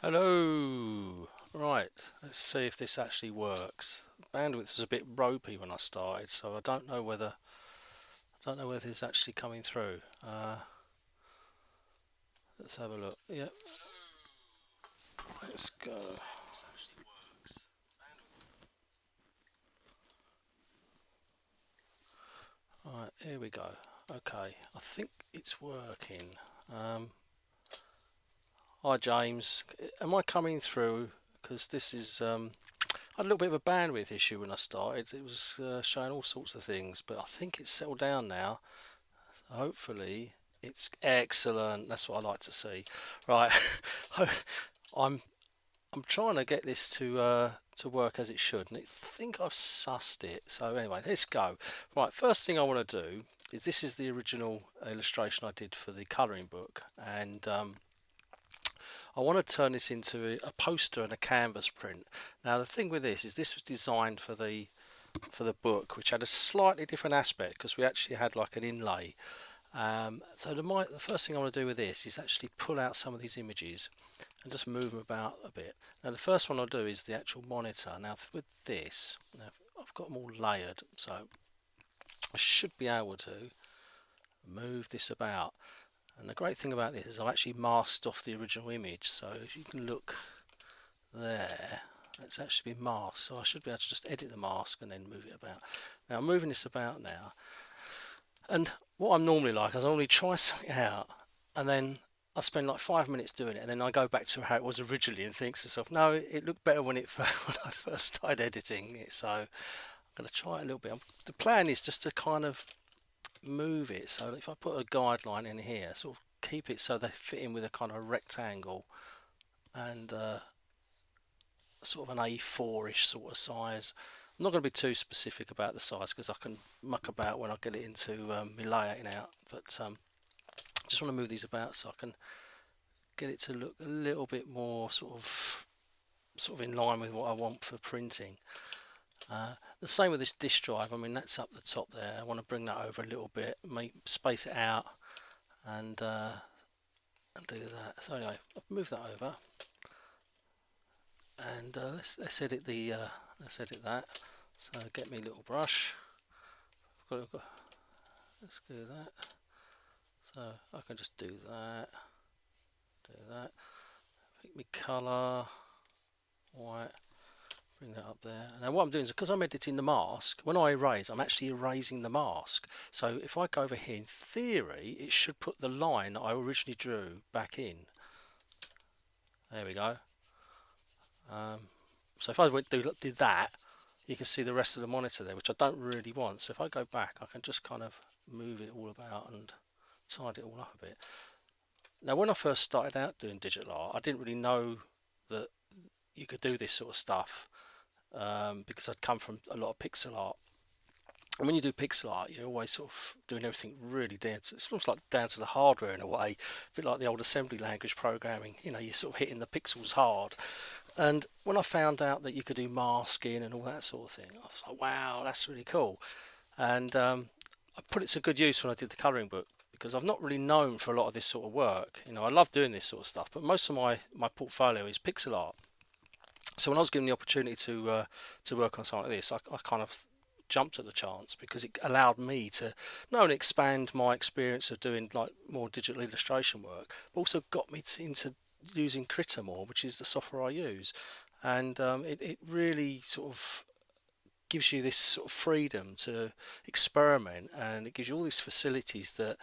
Hello. Right, let's see if this actually works. Bandwidth was a bit ropey when I started, so I don't know whether it's actually coming through. Let's have a look. Yep, let's go. Right, here we go. Okay, I think it's working. Um, Hi James, am I coming through? Because this is I had a little bit of a bandwidth issue when I started. It was showing all sorts of things, but I think it's settled down now. Hopefully, it's excellent. That's what I like to see. Right, I'm I'm trying to get this to work as it should, and I think I've sussed it. So anyway, let's go. Right, first thing I want to do is this is the original illustration I did for the colouring book, and I want to turn this into a poster and a canvas print. Now the thing with this was designed for the book, which had a slightly different aspect because we actually had like an inlay. So the first thing I want to do with this is actually pull out some of these images and just move them about a bit. Now the first one I'll do is the actual monitor. Now with this, now I've got them all layered, so I should be able to move this about. And the great thing about this is I've actually masked off the original image, so if you can look there, it's actually been masked, so I should be able to just edit the mask and then move it about. Now I'm moving this about now, and what I'm normally like is I normally try something out and then I spend like 5 minutes doing it, and then I go back to how it was originally and think to myself, no, it looked better when when I first started editing it. So I'm going to try it a little bit. The plan is just to kind of move it, so if I put a guideline in here, sort of keep it so they fit in with a kind of rectangle and sort of an A4-ish sort of size. I'm not going to be too specific about the size because I can muck about when I get it into my layouting out, but just want to move these about so I can get it to look a little bit more sort of in line with what I want for printing. The same with this disk drive. I mean, that's up the top there. I want to bring that over a little bit, space it out, and do that. So anyway, I've moved that over, and let's edit that. So get me a little brush. Let's do that. So I can just do that. Pick me colour, white. Bring that up there. Now what I'm doing is, because I'm editing the mask, when I erase, I'm actually erasing the mask. So if I go over here, in theory, it should put the line that I originally drew back in. There we go. So if I did that, you can see the rest of the monitor there, which I don't really want. So if I go back, I can just kind of move it all about and tidy it all up a bit. Now when I first started out doing digital art, I didn't really know that you could do this sort of stuff. Because I'd come from a lot of pixel art, and when you do pixel art, you're always sort of doing everything really down to, it's almost like down to the hardware in a way, a bit like the old assembly language programming. You know, you're sort of hitting the pixels hard. And when I found out that you could do masking and all that sort of thing, I was like, wow, that's really cool. And I put it to good use when I did the colouring book, because I've not really known for a lot of this sort of work. You know, I love doing this sort of stuff, but most of my portfolio is pixel art. So when I was given the opportunity to work on something like this, I kind of jumped at the chance, because it allowed me to not only expand my experience of doing like more digital illustration work, but also got me into using Critter more, which is the software I use. And it really sort of gives you this sort of freedom to experiment, and it gives you all these facilities that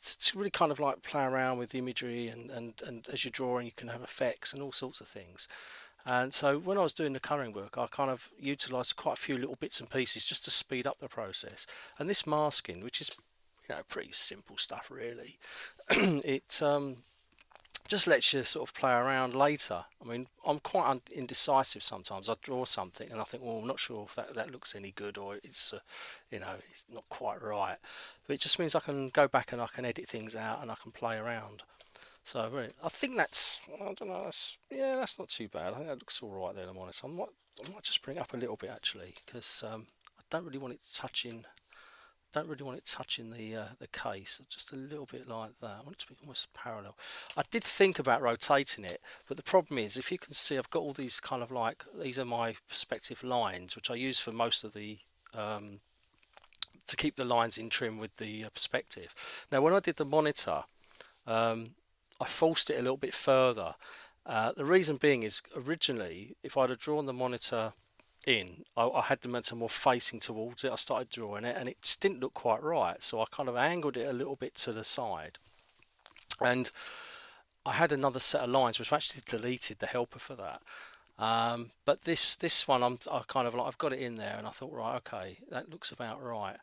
to really kind of like play around with imagery, and as you're drawing you can have effects and all sorts of things. And so when I was doing the colouring work, I kind of utilised quite a few little bits and pieces just to speed up the process. And this masking, which is, you know, pretty simple stuff really, it just lets you sort of play around later. I mean, I'm quite indecisive sometimes. I draw something and I think, well, I'm not sure if that looks any good, or it's, you know, it's not quite right. But it just means I can go back and I can edit things out and I can play around. So really, I think that's, I don't know, yeah, that's not too bad. I think that looks all right there, I'm honest. I might just bring it up a little bit actually, because I don't really want it touching don't really want it touching the case, just a little bit like that. I want it to be almost parallel. I did think about rotating it, but the problem is, if you can see, I've got all these kind of like, these are my perspective lines, which I use for most of the to keep the lines in trim with the perspective. Now when I did the monitor, I forced it a little bit further. The reason being is, originally if I'd have drawn the monitor in, I had the monitor more facing towards it. I started drawing it and it just didn't look quite right, so I kind of angled it a little bit to the side, and I had another set of lines which I actually deleted the helper for that. But this one, I kind of like, I've got it in there, and I thought, right, okay, that looks about right.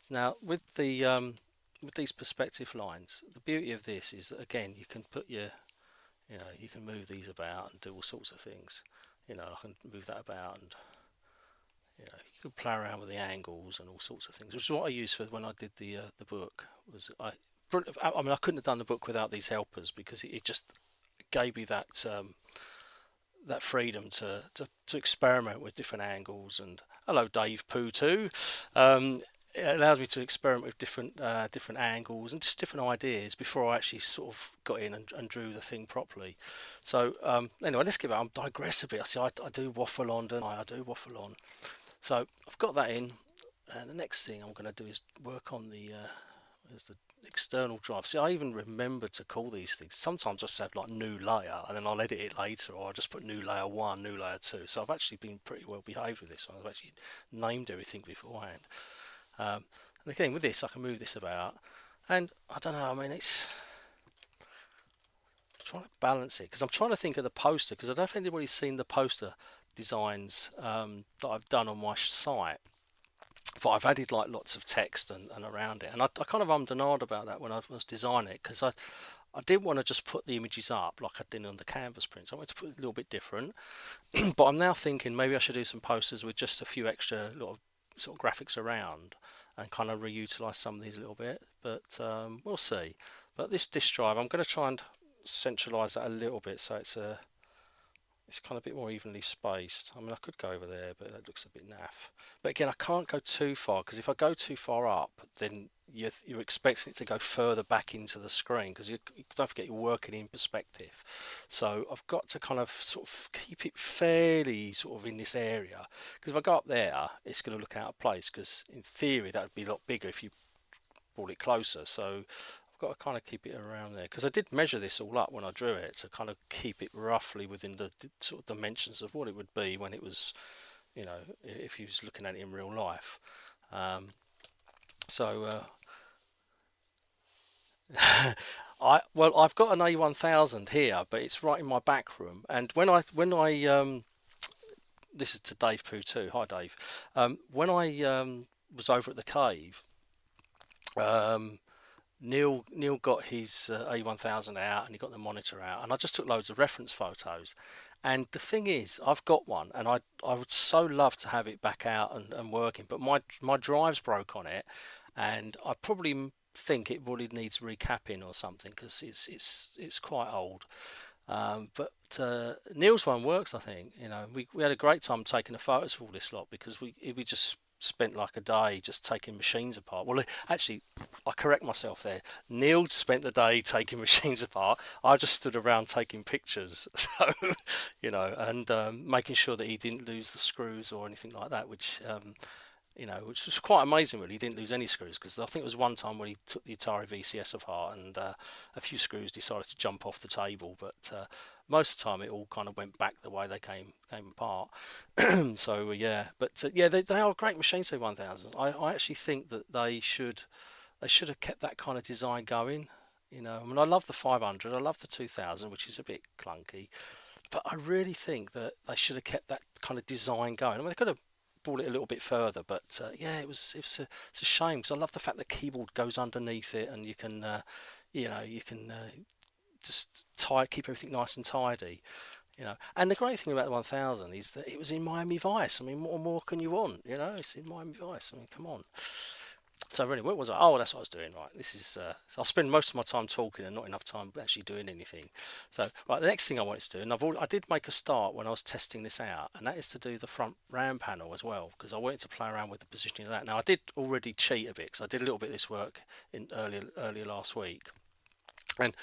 Now with these perspective lines, the beauty of this is that, again, you can put your, you can move these about and do all sorts of things. I can move that about, and you can play around with the angles and all sorts of things, which is what I used for when I did the book. I mean, I couldn't have done the book without these helpers, because it just gave me that that freedom to experiment with different angles. And hello, Dave Poo too. It allows me to experiment with different angles and just different ideas before I actually sort of got in and drew the thing properly. So anyway, let's give it. I digress a bit. I do waffle on, don't I? I do waffle on. So I've got that in, and the next thing I'm going to do is work on the external drive. See, I even remember to call these things. Sometimes I just have like new layer, and then I'll edit it later, or I'll just put new layer 1, new layer 2. So I've actually been pretty well behaved with this one. I've actually named everything beforehand. And again, with this, I can move this about, and I don't know, I mean, it's trying to balance it, because I'm trying to think of the poster, because I don't know if anybody's seen the poster designs that I've done on my site, but I've added like lots of text and around it, and I kind of ummed and ahed about that when I was designing it, because I didn't want to just put the images up like I did on the canvas prints. I wanted to put it a little bit different. But I'm now thinking maybe I should do some posters with just a few extra little sort of graphics around, and kind of reutilize some of these a little bit, but we'll see. But this disk drive, I'm going to try and centralize that a little bit, so it's kind of a bit more evenly spaced. I mean, I could go over there, but that looks a bit naff. But again, I can't go too far, because if I go too far up, then you're expecting it to go further back into the screen, because you don't forget, you're working in perspective. So I've got to kind of sort of keep it fairly sort of in this area, because if I go up there, it's going to look out of place, because in theory that would be a lot bigger if you brought it closer. So I've got to kind of keep it around there, because I did measure this all up when I drew it, to kind of keep it roughly within the sort of dimensions of what it would be when it was, if you was looking at it in real life. I've got an A1000 here, but it's right in my back room, and when I this is to Dave Poo too. Hi Dave. When I was over at the cave, Neil got his A1000 out, and he got the monitor out, and I just took loads of reference photos. And the thing is, I've got one, and I would so love to have it back out and working, but my drive's broke on it, and I probably think it really needs recapping or something, because it's quite old. But Neil's one works, I think. We had a great time taking the photos for all this lot, because we just spent like a day just taking machines apart. Well, actually, I correct myself there. Neil spent the day taking machines apart. I just stood around taking pictures, so and making sure that he didn't lose the screws or anything like that, which which was quite amazing, really. He didn't lose any screws, because I think it was one time when he took the Atari VCS apart, and a few screws decided to jump off the table, but most of the time it all kind of went back the way they came apart. So yeah, but yeah, they are great machines, the 1000. I actually think that they should have kept that kind of design going. I mean, I love the 500, I love the 2000, which is a bit clunky, but I really think that they should have kept that kind of design going. I mean, they could have brought it a little bit further, but yeah, it's a shame, because I love the fact the keyboard goes underneath it, and you can just keep everything nice and tidy. And the great thing about the 1000 is that it was in Miami Vice. I mean, what more can you want? It's in Miami Vice. I mean, come on. So really, what was I? Oh, that's what I was doing. Right, this is. So I'll spend most of my time talking and not enough time actually doing anything. So right, the next thing I wanted to do, and I did make a start when I was testing this out, and that is to do the front RAM panel as well, because I wanted to play around with the positioning of that. Now I did already cheat a bit, because I did a little bit of this work in earlier last week, and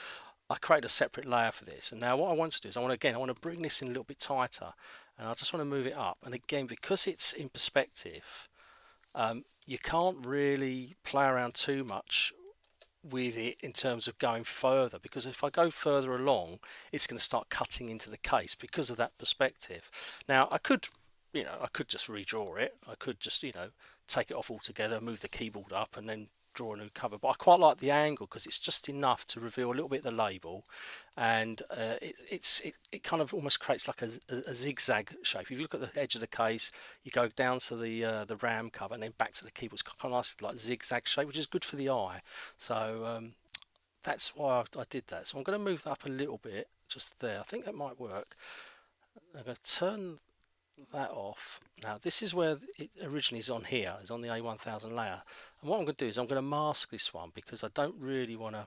I created a separate layer for this. And now what I want to do is I want to bring this in a little bit tighter, and I just want to move it up. And again, because it's in perspective. You can't really play around too much with it in terms of going further, because if I go further along, it's going to start cutting into the case because of that perspective. Now I could just redraw it. I could just take it off altogether, move the keyboard up, and then draw a new cover. But I quite like the angle because it's just enough to reveal a little bit of the label, and it kind of almost creates like a zigzag shape. If you look at the edge of the case, you go down to the RAM cover and then back to the keyboard. It's kind of nice, like zigzag shape, which is good for the eye. So that's why I did that. So I'm going to move that up a little bit, just there. I think that might work. I'm going to turn that off. Now this is where it originally is on here, is on the A1000 layer, and what I'm going to do is I'm going to mask this one, because I don't really want to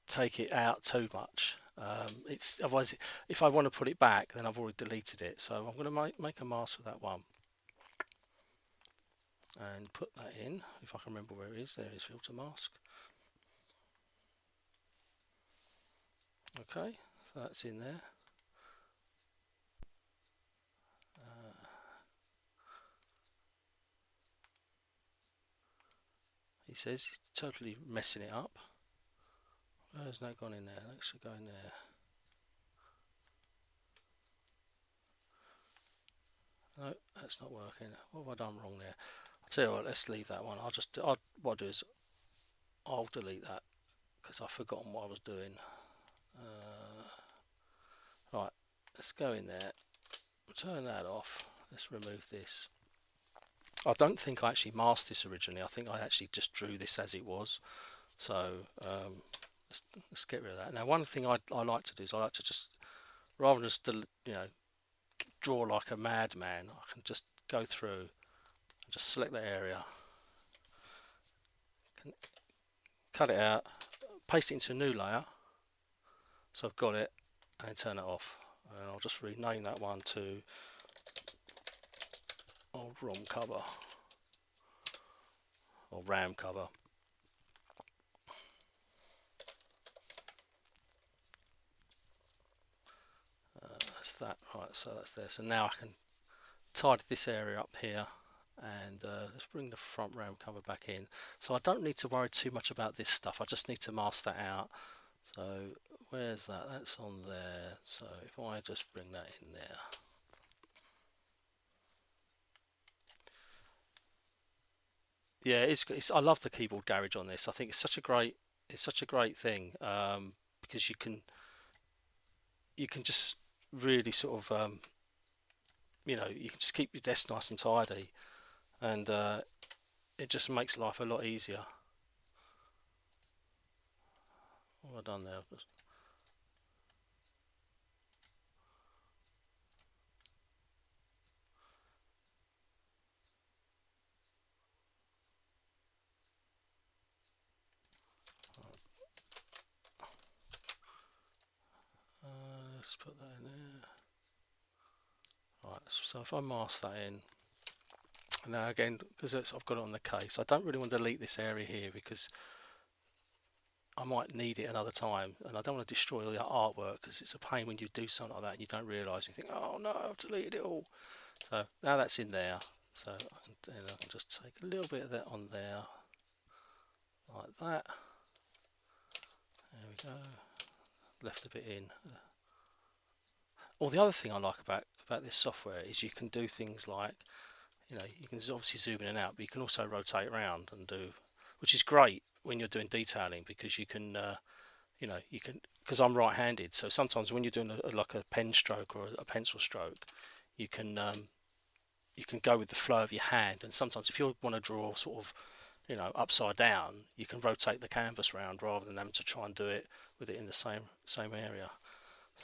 take it out too much. It's otherwise, if I want to put it back, then I've already deleted it. So I'm going to make a mask for that one and put that in. If I can remember where it is, there is filter mask. Okay, so that's in there. He says he's totally messing it up. Where's that gone in there? That should go in there. No, that's not working. What have I done wrong there? I'll tell you what, let's leave that one. What I'll do is I'll delete that, because I've forgotten what I was doing. Right, let's go in there, turn that off. Let's remove this. I don't think I actually masked this originally. I think I actually just drew this as it was. So let's get rid of that. Now, one thing I like to do is I like to just, rather than just draw like a madman, I can just go through and just select that area, cut it out, paste it into a new layer. So I've got it, and then turn it off. And I'll just rename that one to old ROM cover or RAM cover. That's that. Right, so that's there. So now I can tidy this area up here, and let's bring the front RAM cover back in. So I don't need to worry too much about this stuff. I just need to mask that out. So where's that? That's on there. So if I just bring that in there. Yeah, it's I love the keyboard garage on this. I think it's such a great thing, because you can just really sort of you can just keep your desk nice and tidy, and it just makes life a lot easier. What have I done there? Let's put that in there. Right, so if I mask that in, now again, because I've got it on the case, I don't really want to delete this area here, because I might need it another time, and I don't want to destroy all the artwork, because it's a pain when you do something like that and you don't realise, you think, oh no, I've deleted it all. So now that's in there, so I can just take a little bit of that on there, like that. There we go. Left a bit in. The other thing I like about this software is you can do things like, you can obviously zoom in and out, but you can also rotate around and do, which is great when you're doing detailing, because you can, because I'm right-handed, so sometimes when you're doing like a pen stroke or a pencil stroke, you can go with the flow of your hand, and sometimes if you want to draw sort of, upside down, you can rotate the canvas around rather than having to try and do it with it in the same area.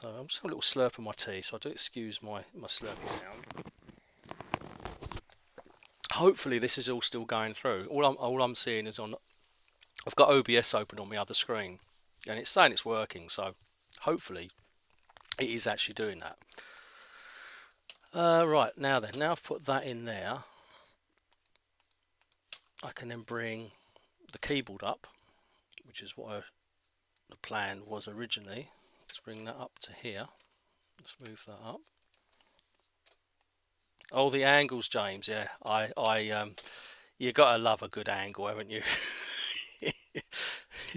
So I'm just having a little slurp of my tea, so I do excuse my slurping sound. hopefully this is all still going through. All I'm seeing is I've got OBS open on my other screen, and it's saying it's working. So hopefully it is actually doing that. Right, now I've put that in there, I can then bring the keyboard up, which is what the plan was originally. Let's bring that up to here. Let's move that up. Oh, the angles, James. Yeah, you gotta love a good angle, haven't you?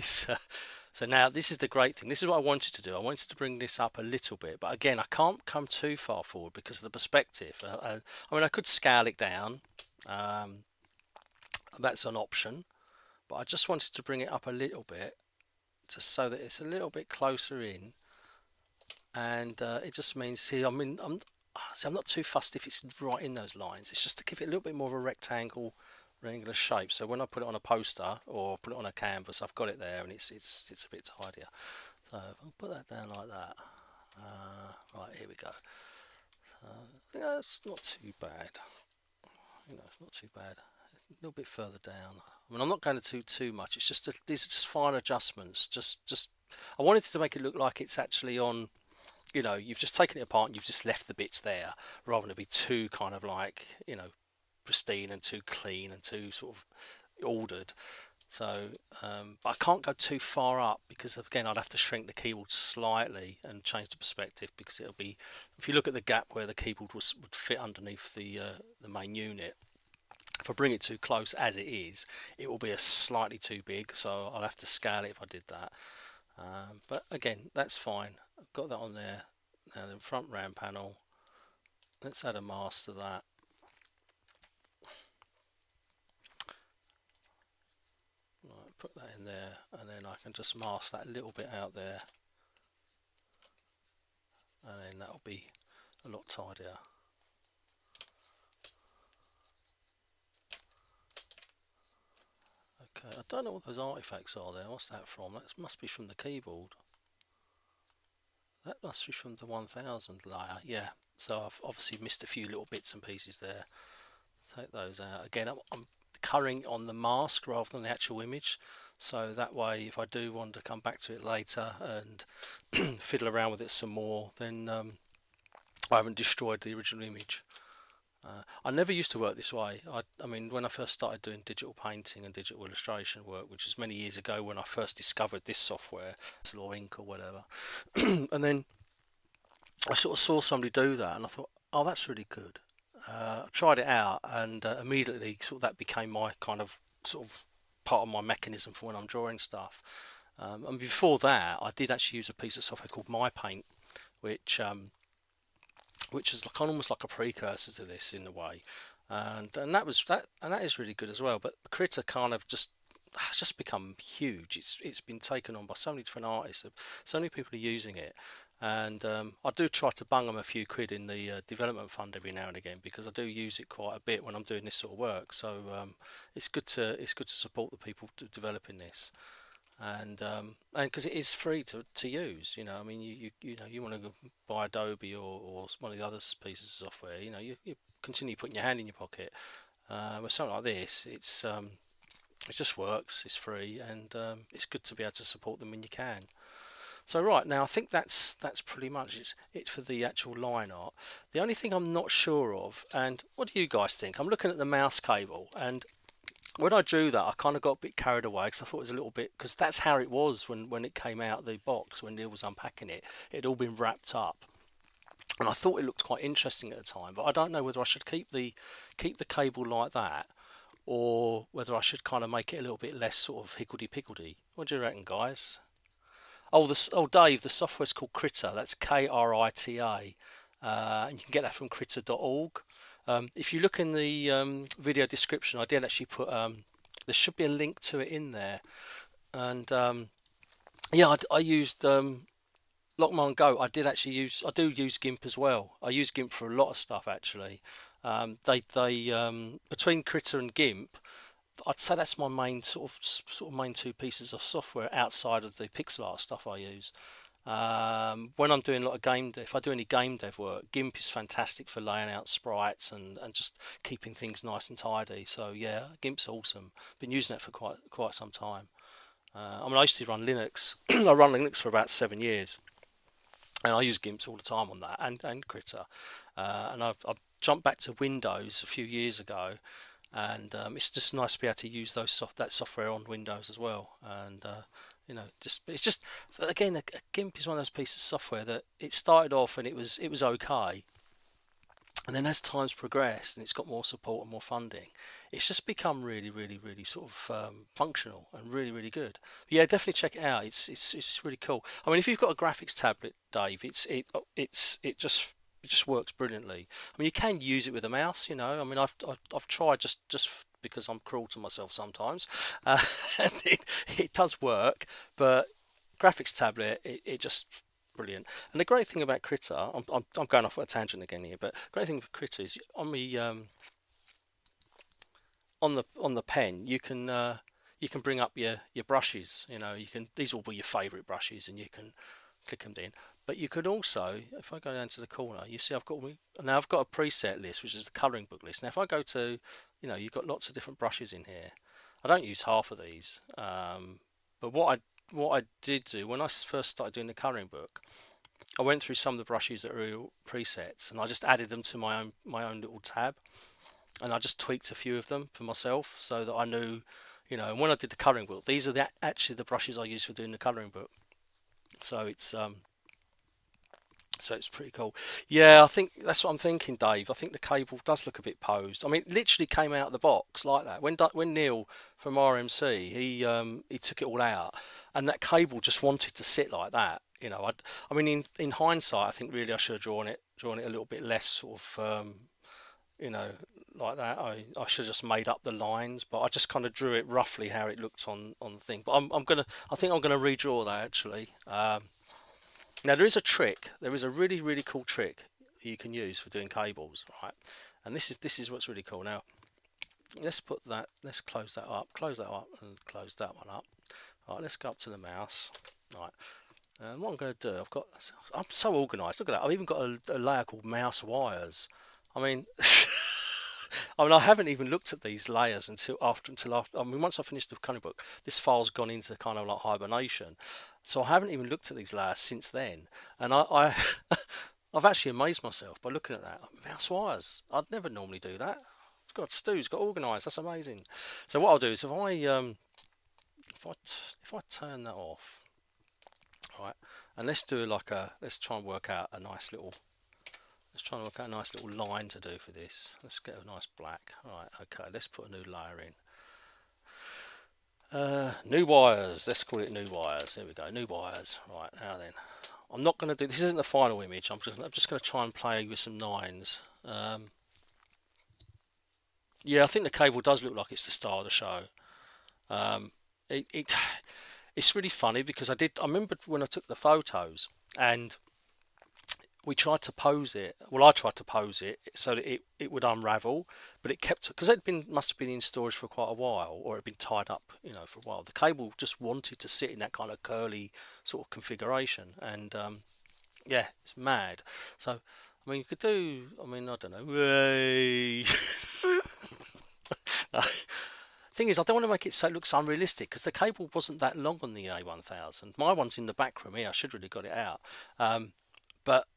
So now this is the great thing. This is what I wanted to do. I wanted to bring this up a little bit, but again, I can't come too far forward because of the perspective. I mean, I could scale it down. That's an option, but I just wanted to bring it up a little bit, just so that it's a little bit closer in, and it just means, see, I'm not too fussed if it's right in those lines. It's just to give it a little bit more of a rectangular shape. So when I put it on a poster or put it on a canvas, I've got it there, and it's a bit tidier. So I'll put that down like that. Right, here we go. Yeah, it's not too bad. It's not too bad. A little bit further down. I mean, I'm not going to do too much. It's just these are just fine adjustments. Just I wanted to make it look like it's actually on. You've just taken it apart and you've just left the bits there, rather than to be too kind of like, pristine and too clean and too sort of ordered. So, but I can't go too far up because, again, I'd have to shrink the keyboard slightly and change the perspective, because it'll be, if you look at the gap where the keyboard would fit underneath the main unit, if I bring it too close as it is, it will be a slightly too big, so I'll have to scale it if I did that. But again, that's fine. I've got that on there. Now the front RAM panel, let's add a mask to that. Right, put that in there, and then I can just mask that little bit out there, and then that'll be a lot tidier. Okay, I don't know what those artifacts are there. What's that from? That must be from the keyboard. That must be from the 1000 layer. Yeah, so I've obviously missed a few little bits and pieces there. Take those out. Again, I'm coloring on the mask rather than the actual image, so that way if I do want to come back to it later and fiddle around with it some more, then I haven't destroyed the original image. I never used to work this way. I mean, when I first started doing digital painting and digital illustration work, which was many years ago when I first discovered this software, or ink or whatever, and then I sort of saw somebody do that, and I thought, oh, that's really good. I tried it out, and immediately sort of that became my kind of sort of part of my mechanism for when I'm drawing stuff. And before that, I did actually use a piece of software called MyPaint, which is like almost like a precursor to this in a way, and that is really good as well. But Critter kind of has just become huge. It's been taken on by so many different artists, so many people are using it, and I do try to bung them a few quid in the development fund every now and again, because I do use it quite a bit when I'm doing this sort of work. So it's good to support the people developing this. And because it is free to use, I mean, you want to buy Adobe or one of the other pieces of software, you continue putting your hand in your pocket. With something like this, it just works. It's free, and it's good to be able to support them when you can. So right now, I think that's pretty much it for the actual line art. The only thing I'm not sure of, and what do you guys think? I'm looking at the mouse cable, and when I drew that, I kind of got a bit carried away, because I thought it was a little bit, because that's how it was when it came out of the box, when Neil was unpacking it. It had all been wrapped up, and I thought it looked quite interesting at the time. But I don't know whether I should keep the cable like that, or whether I should kind of make it a little bit less sort of higgledy-piggledy. What do you reckon, guys? Oh, Dave, the software's called Critter. That's Krita, and you can get that from critter.org. If you look in the video description, I did actually put there should be a link to it in there, and yeah, I used Lockman Go. I do use GIMP as well. I use GIMP for a lot of stuff actually. Between Critter and GIMP, I'd say that's my main sort of main two pieces of software outside of the pixel art stuff I use. When I'm doing a lot of game dev, if I do any game dev work, GIMP is fantastic for laying out sprites and just keeping things nice and tidy. So yeah, GIMP's awesome. Been using it for quite some time. I mean, I used to run Linux. I run Linux for about 7 years, and I use GIMPs all the time on that and Critter. And I've jumped back to Windows a few years ago, and it's just nice to be able to use that software on Windows as well. And it's just again, a GIMP is one of those pieces of software that it started off and it was okay, and then as time's progressed and it's got more support and more funding, it's just become really sort of functional and really good. But yeah, definitely check it out. It's really cool. I mean, if you've got a graphics tablet, Dave, it just works brilliantly. I mean, you can use it with a mouse. I mean, I've tried just because I'm cruel to myself sometimes, and it does work. But graphics tablet, it just brilliant. And the great thing about Critter, I'm going off a tangent again here, but great thing with Critter is on the pen you can bring up your brushes. These will be your favourite brushes, and you can click them in. But you could also, if I go down to the corner, you see I've got a preset list, which is the colouring book list. Now if I go to, you've got lots of different brushes in here. I don't use half of these, but what I did do when I first started doing the colouring book, I went through some of the brushes that are presets, and I just added them to my own little tab, and I just tweaked a few of them for myself so that I knew, and when I did the colouring book, these are actually the brushes I use for doing the colouring book. So it's pretty cool. Yeah, I think that's what I'm thinking, Dave. I think the cable does look a bit posed. I mean, it literally came out of the box like that. When Neil from RMC, he took it all out, and that cable just wanted to sit like that. I mean, in hindsight, I think really I should have drawn it a little bit less sort of, you know, like that. I should have just made up the lines, but I just kind of drew it roughly how it looked on the thing. But I think I'm gonna redraw that actually. Now there is a trick. There is a really cool trick you can use for doing cables, right? And this is what's really cool. Now let's close that up, and close that one up. Right, let's go up to the mouse. Right, and what I'm going to do, I'm so organised. Look at that. I've even got a layer called mouse wires. I mean, I haven't even looked at these layers until after. I mean, once I finished the colouring book, this file's gone into kind of like hibernation. So I haven't even looked at these layers since then, and I've actually amazed myself by looking at that. Mouse wires. I'd never normally do that. Stu's got organised. That's amazing. So what I'll do is if I turn that off, right, and let's try and work out a nice little. Let's try and work out a nice little line to do for this. Let's get a nice black. Right, okay, let's put a new layer in. New wires. Let's call it new wires. There we go. New wires. Right, now then. I'm not going to do this. Isn't the final image. I'm just going to try and play with some nines. Yeah, I think the cable does look like it's the star of the show. It's really funny because I remember when I took the photos and we tried to pose it. Well, I tried to pose it so that it would unravel, but it kept, because must have been in storage for quite a while, or it had been tied up, for a while. The cable just wanted to sit in that kind of curly sort of configuration, and yeah, it's mad. So, I mean, you could do, I mean, I don't know. Thing is, I don't want to make it so it looks unrealistic because the cable wasn't that long on the A1000. My one's in the back room here. I should really got it out, but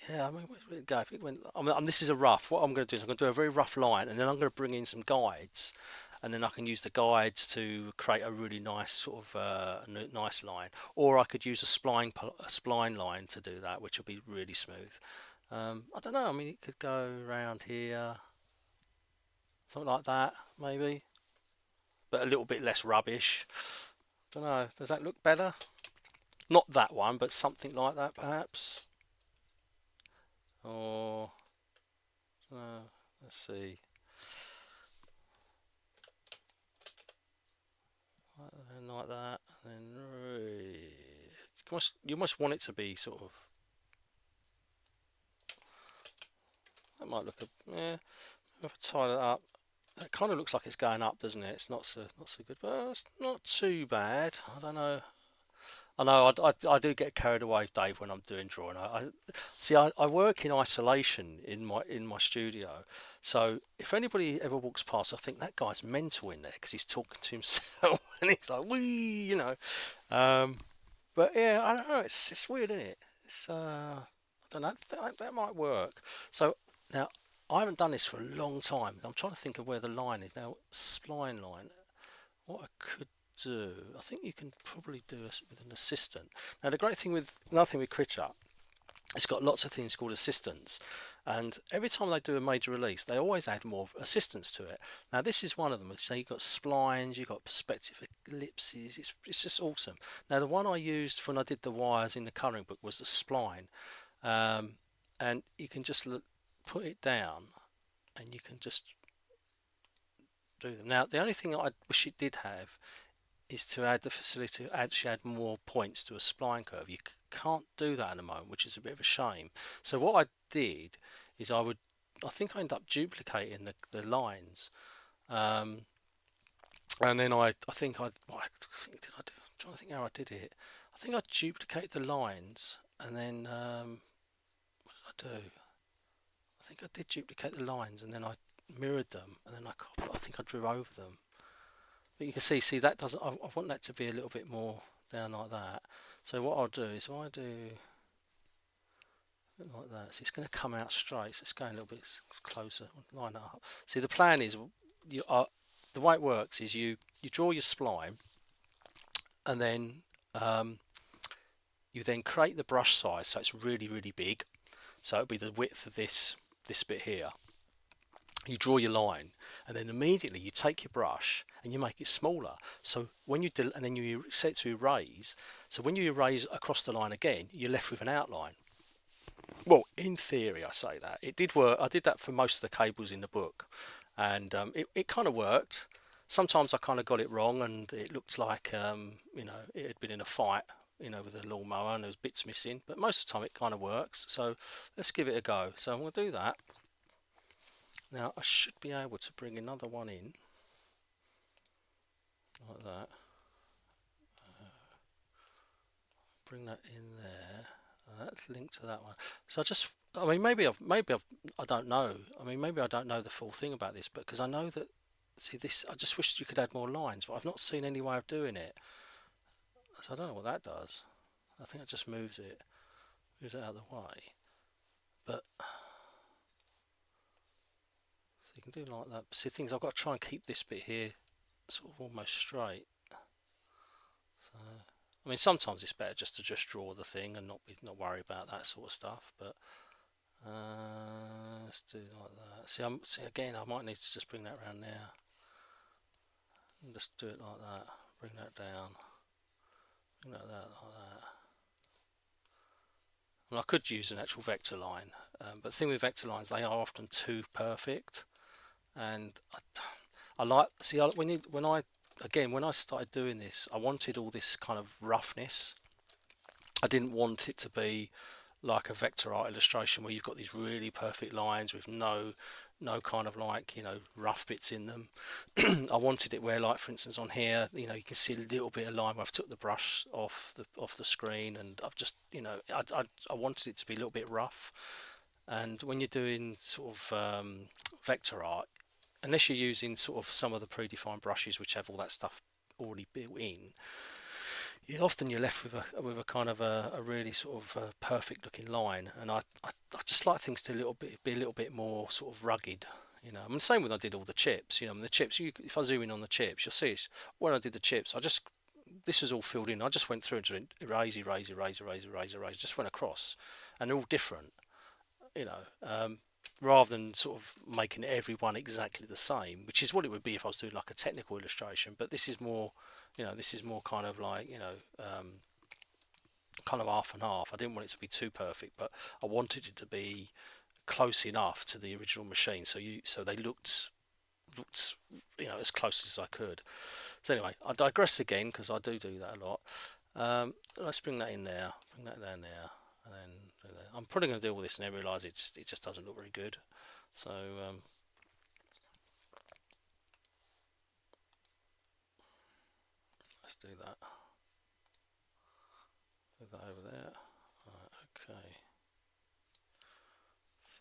yeah, I mean, where did it go? If it went, this is a rough. What I'm going to do is I'm going to do a very rough line, and then I'm going to bring in some guides, and then I can use the guides to create a really nice sort of nice line. Or I could use a spline line to do that, which will be really smooth. I don't know. I mean, it could go around here, something like that, maybe, but a little bit less rubbish. Don't know. Does that look better? Not that one, but something like that, perhaps. Or let's see, like that, and then you must want it to be sort of. That might look yeah. If I tie that up, it kind of looks like it's going up, doesn't it? It's not so good, but it's not too bad. I don't know. I know I do get carried away, Dave, when I'm doing drawing. I work in isolation in my studio, so if anybody ever walks past, I think that guy's mental in there because he's talking to himself and he's like, "Wee," you know. Um, but yeah, I don't know. It's weird, isn't it? I don't know. That might work. So now I haven't done this for a long time. I'm trying to think of where the line is now. Spline line. What I could do, I think you can probably do this with an assistant. Now the great thing with another thing with Critter, it's got lots of things called assistants, and every time they do a major release, they always add more assistants to it. Now this is one of them. So you've got splines, you've got perspective ellipses. It's just awesome. Now the one I used when I did the wires in the colouring book was the spline, and you can just put it down, and you can just do them. Now the only thing I wish it did have is to add the facility to actually add more points to a spline curve. You can't do that at the moment, which is a bit of a shame. So what I did is I think I ended up duplicating the lines, and then I think what did I do? I'm trying to think how I did it. I think I duplicated the lines, and then what did I do? I think I did duplicate the lines, and then I mirrored them, and then I think I drew over them. But you can see that doesn't. I want that to be a little bit more down like that. So what I'll do is if I do like that, so it's going to come out straight. So it's going a little bit closer. Line that up. See, the plan is the way it works is you draw your spline, and then you then create the brush size so it's really big. So it'll be the width of this bit here. You draw your line, and then immediately you take your brush and you make it smaller. So when you and then you set it to erase. So when you erase across the line again, you're left with an outline. Well, in theory, I say that it did work. I did that for most of the cables in the book, and it kind of worked. Sometimes I kind of got it wrong, and it looked like it had been in a fight, with a lawnmower, and there was bits missing. But most of the time, it kind of works. So let's give it a go. So I'm going to do that. Now I should be able to bring another one in like that. Bring that in there. That's linked to that one. So I mean, I don't know. I mean, maybe I don't know the full thing about this, but because I know that. See this, I just wish you could add more lines, but I've not seen any way of doing it. So I don't know what that does. I think it just moves it out of the way. But so you can do like that. But see, things I've got to try and keep this bit here sort of almost straight. So I mean, sometimes it's better just to draw the thing and not worry about that sort of stuff. But let's do like that. See, again, I might need to just bring that around now. And just do it like that. Bring that down. Bring that like that. And I could use an actual vector line, but the thing with vector lines, they are often too perfect. And I like when I started doing this, I wanted all this kind of roughness. I didn't want it to be like a vector art illustration where you've got these really perfect lines with no kind of rough bits in them. I wanted it where, like for instance on here, you can see a little bit of line where I've took the brush off the screen, and I've just I wanted it to be a little bit rough. And when you're doing sort of vector art, unless you're using sort of some of the predefined brushes which have all that stuff already built in, you're left with a kind of a really sort of perfect looking line. And I just like things to be a little bit more sort of rugged. I mean, same when I did all the chips. I mean, the chips. If I zoom in on the chips, you'll see it's, when I did the chips, this was all filled in. I just went through and erase, just went across, and they're all different. Rather than sort of making everyone exactly the same, which is what it would be if I was doing like a technical illustration. But this is more, kind of like, kind of half and half. I didn't want it to be too perfect, but I wanted it to be close enough to the original machine, so they looked as close as I could. So anyway, I digress again because I do that a lot. Let's bring that in there, bring that down there, and then I'm probably going to do all this and then realise it just doesn't look very good. So let's do that. Move that over there. Right, okay.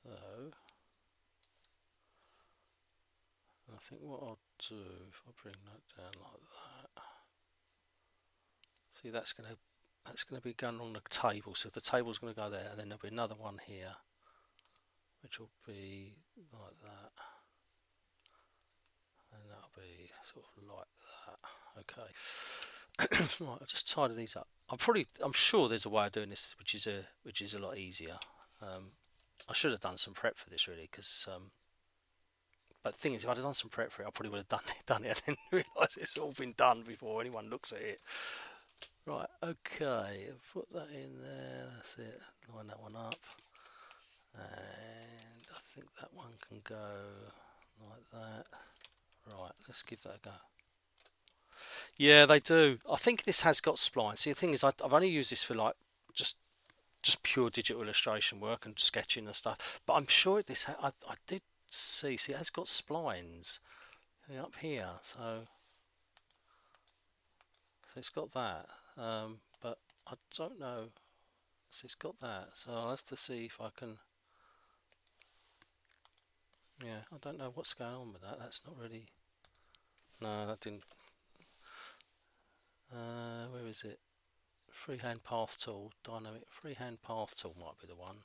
So I think what I'll do if I bring that down like that. See, that's gonna be going on the table. So the table's gonna go there, and then there'll be another one here, which will be like that, and that'll be sort of like that. Okay. Right, I'll just tidy these up. I'm sure there's a way of doing this, which is a lot easier. I should have done some prep for this really, because but the thing is, if I'd have done some prep for it, I probably would have done it and then realised it's all been done before anyone looks at it. Right, okay, put that in there, that's it, line that one up, and I think that one can go like that. Right, let's give that a go. Yeah, they do. I think this has got splines. See, the thing is, I've only used this for like just pure digital illustration work and sketching and stuff, but I'm sure this I did see it has got splines up here, so it's got that, but I don't know. So it's got that, so I'll have to see if I can. Yeah, I don't know what's going on with that. That's not really. No, that didn't. Where is it? Freehand path tool, dynamic freehand path tool might be the one.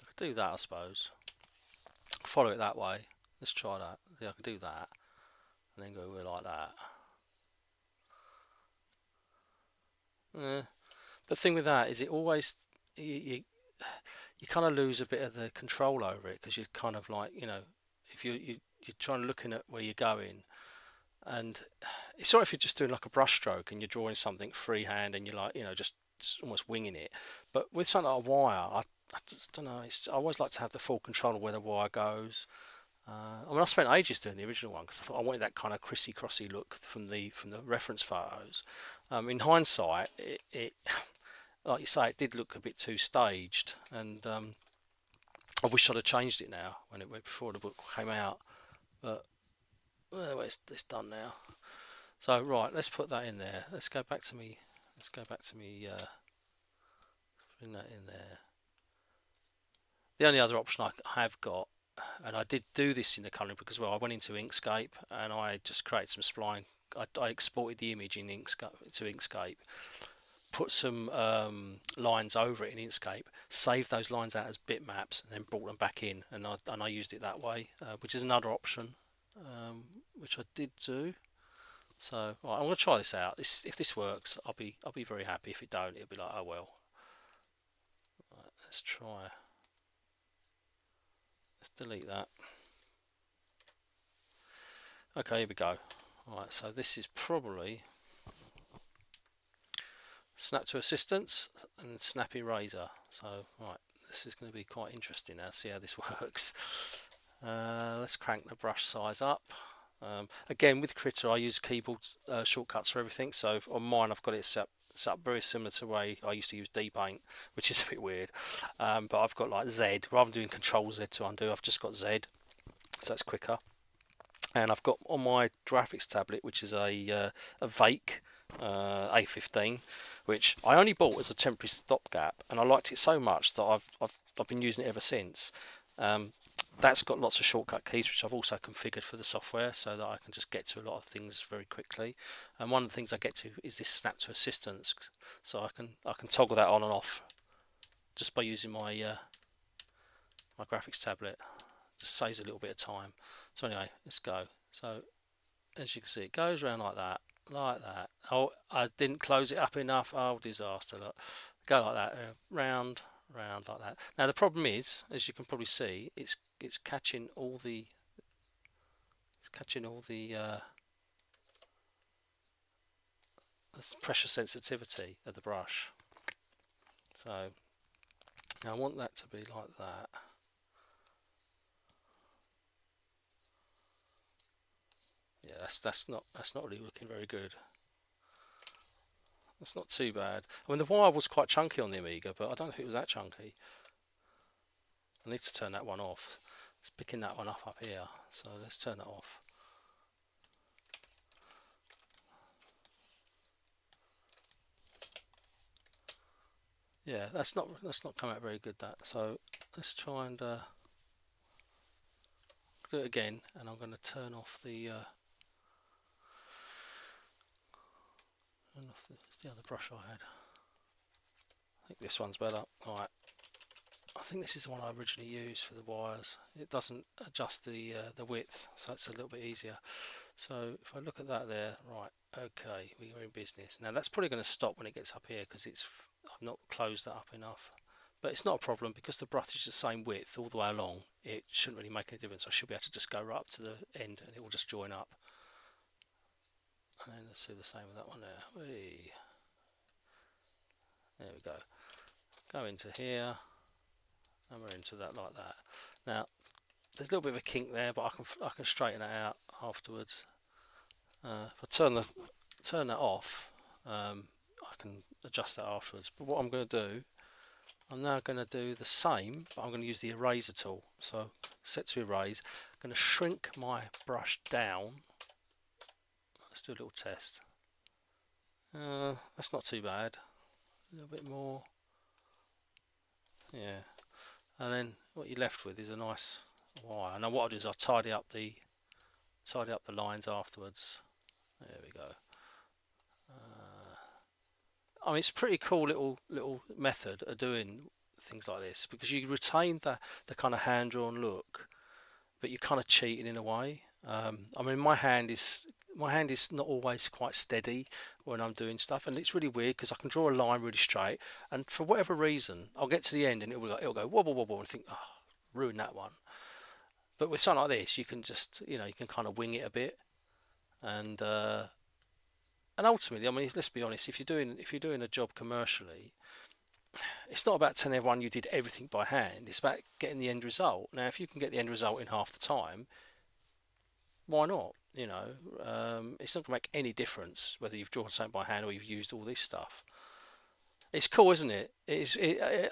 I could do that, I suppose. Follow it that way. Let's try that. Yeah, I can do that, and then go like that. The thing with that is it always you kind of lose a bit of the control over it, because you're kind of like, you know, if you're trying to looking at where you're going, and it's sort of if you're just doing like a brush stroke and you're drawing something freehand and you're like, you know, just almost winging it. But with something like a wire, I just don't know. I always like to have the full control of where the wire goes. I mean, I spent ages doing the original one because I thought I wanted that kind of crissy-crossy look from the reference photos. In hindsight, it like you say, it did look a bit too staged, and I wish I'd have changed it now when it went before the book came out. But well, it's done now. So right, let's put that in there. Let's go back to me. Bring that in there. The only other option I have got, and I did do this in the colouring book as well, I went into Inkscape and I just created some spline. I exported the image in Inkscape to Inkscape, put some lines over it in Inkscape, saved those lines out as bitmaps, and then brought them back in, and I used it that way, which is another option, which I did do. So right, I'm going to try this out. If this works, I'll be very happy. If it don't, it'll be like, oh well. Right, let's try. Let's delete that. Okay, here we go. Alright, so this is probably snap to assistance and snap eraser. So right, this is going to be quite interesting now. See how this works. Let's crank the brush size up. Again, with Critter, I use keyboard shortcuts for everything. So on mine, I've got it set up very similar to the way I used to use D-Paint, which is a bit weird. But I've got like Z, rather than doing Control Z to undo, I've just got Z, so it's quicker. And I've got on my graphics tablet, which is a Vake A15, which I only bought as a temporary stopgap, and I liked it so much that I've been using it ever since. That's got lots of shortcut keys, which I've also configured for the software, so that I can just get to a lot of things very quickly. And one of the things I get to is this snap to assistance, so I can toggle that on and off just by using my my graphics tablet. Just saves a little bit of time. So anyway, let's go. So as you can see, it goes around like that, like that. Oh, I didn't close it up enough. Oh, disaster! Look, go like that, round, round like that. Now the problem is, as you can probably see, it's catching all the pressure sensitivity of the brush. So now I want that to be like that. Yeah, that's not really looking very good. That's not too bad. I mean, the wire was quite chunky on the Amiga, but I don't know if it was that chunky. I need to turn that one off. It's picking that one up here, so let's turn that off. Yeah, that's not come out very good, that. So let's try and do it again, and I'm going to turn off the what's the other brush I had. I think this one's better. Alright, I think this is the one I originally used for the wires. It doesn't adjust the width, so it's a little bit easier. So if I look at that there, right, okay, we're in business. Now that's probably going to stop when it gets up here because I've not closed that up enough. But it's not a problem because the brush is the same width all the way along. It shouldn't really make any difference. I should be able to just go right up to the end and it will just join up. And then let's do the same with that one there. Whee. There we go. Go into here, and we're into that like that. Now there's a little bit of a kink there, but I can straighten that out afterwards. If I turn that off, I can adjust that afterwards. But what I'm going to do, I'm now going to do the same, but I'm going to use the eraser tool. So set to erase. I'm going to shrink my brush down. Let's do a little test. That's not too bad. A little bit more. Yeah. And then what you're left with is a nice wire. Now what I'll do is I'll tidy up the lines afterwards. There we go. I mean, it's a pretty cool little method of doing things like this because you retain the kind of hand-drawn look, but you're kind of cheating in a way. I mean, my hand is not always quite steady when I'm doing stuff, and it's really weird because I can draw a line really straight, and for whatever reason, I'll get to the end and it'll go wobble wobble, and think, oh, ruin that one. But with something like this, you can just you can kind of wing it a bit, and ultimately, I mean, let's be honest, if you're doing a job commercially, it's not about telling everyone you did everything by hand. It's about getting the end result. Now, if you can get the end result in half the time, why not? It's not going to make any difference whether you've drawn something by hand or you've used all this stuff. It's cool, isn't it?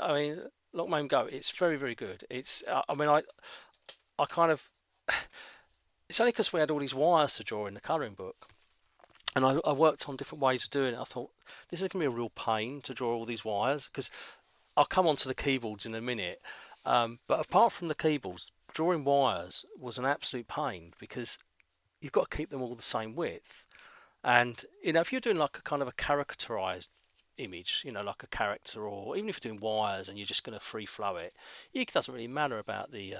I mean, lock, aim, go. It's very, very good. I mean, I kind of. It's only because we had all these wires to draw in the colouring book. And I worked on different ways of doing it. I thought, this is going to be a real pain to draw all these wires, because I'll come on to the keyboards in a minute. But apart from the keyboards, drawing wires was an absolute pain because you've got to keep them all the same width. And, if you're doing like a kind of a characterized image, like a character, or even if you're doing wires and you're just going to free flow it, it doesn't really matter about the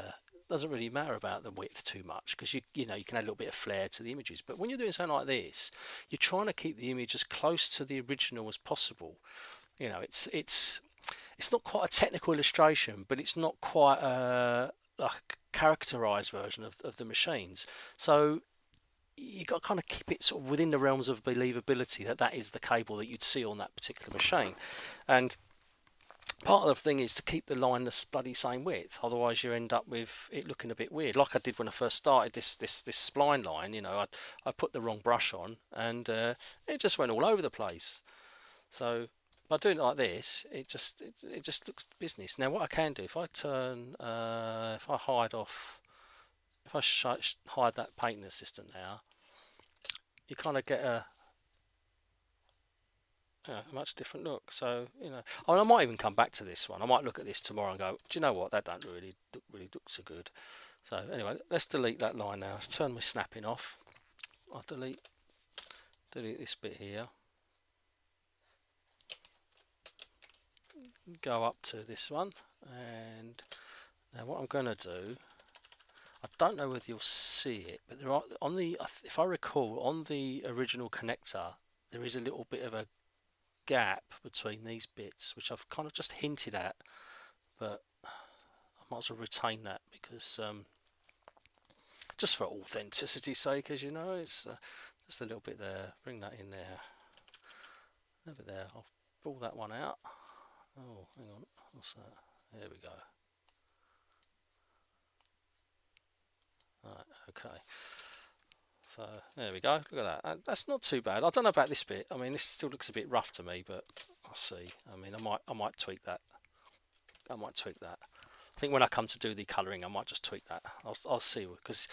width too much because you can add a little bit of flair to the images. But when you're doing something like this, you're trying to keep the image as close to the original as possible. It's not quite a technical illustration, but it's not quite a characterized version of the machines. So you got to kind of keep it sort of within the realms of believability that is the cable that you'd see on that particular machine. And part of the thing is to keep the line the bloody same width, otherwise you end up with it looking a bit weird, like I did when I first started this spline line. I put the wrong brush on and it just went all over the place. So by doing it like this, it just looks business. Now what I can do, if I hide that painting assistant now, you kind of get a much different look. So I might even come back to this one. I might look at this tomorrow and go, do you know what, that don't really look so good. So anyway, let's delete that line now. Let's turn my snapping off. I'll delete this bit here, go up to this one, and now what I'm going to do, I don't know whether you'll see it, but there are if I recall, on the original connector there is a little bit of a gap between these bits, which I've kind of just hinted at, but I might as well retain that because just for authenticity's sake, as you know, it's just a little bit there. Bring that in there, a little bit there. I'll pull that one out. Oh, hang on, what's that? There we go. Right, okay. So there we go. Look at that. That's not too bad. I don't know about this bit. I mean, this still looks a bit rough to me, but I'll see. I mean, I might tweak that. I think when I come to do the colouring, I might just tweak that. I'll see, because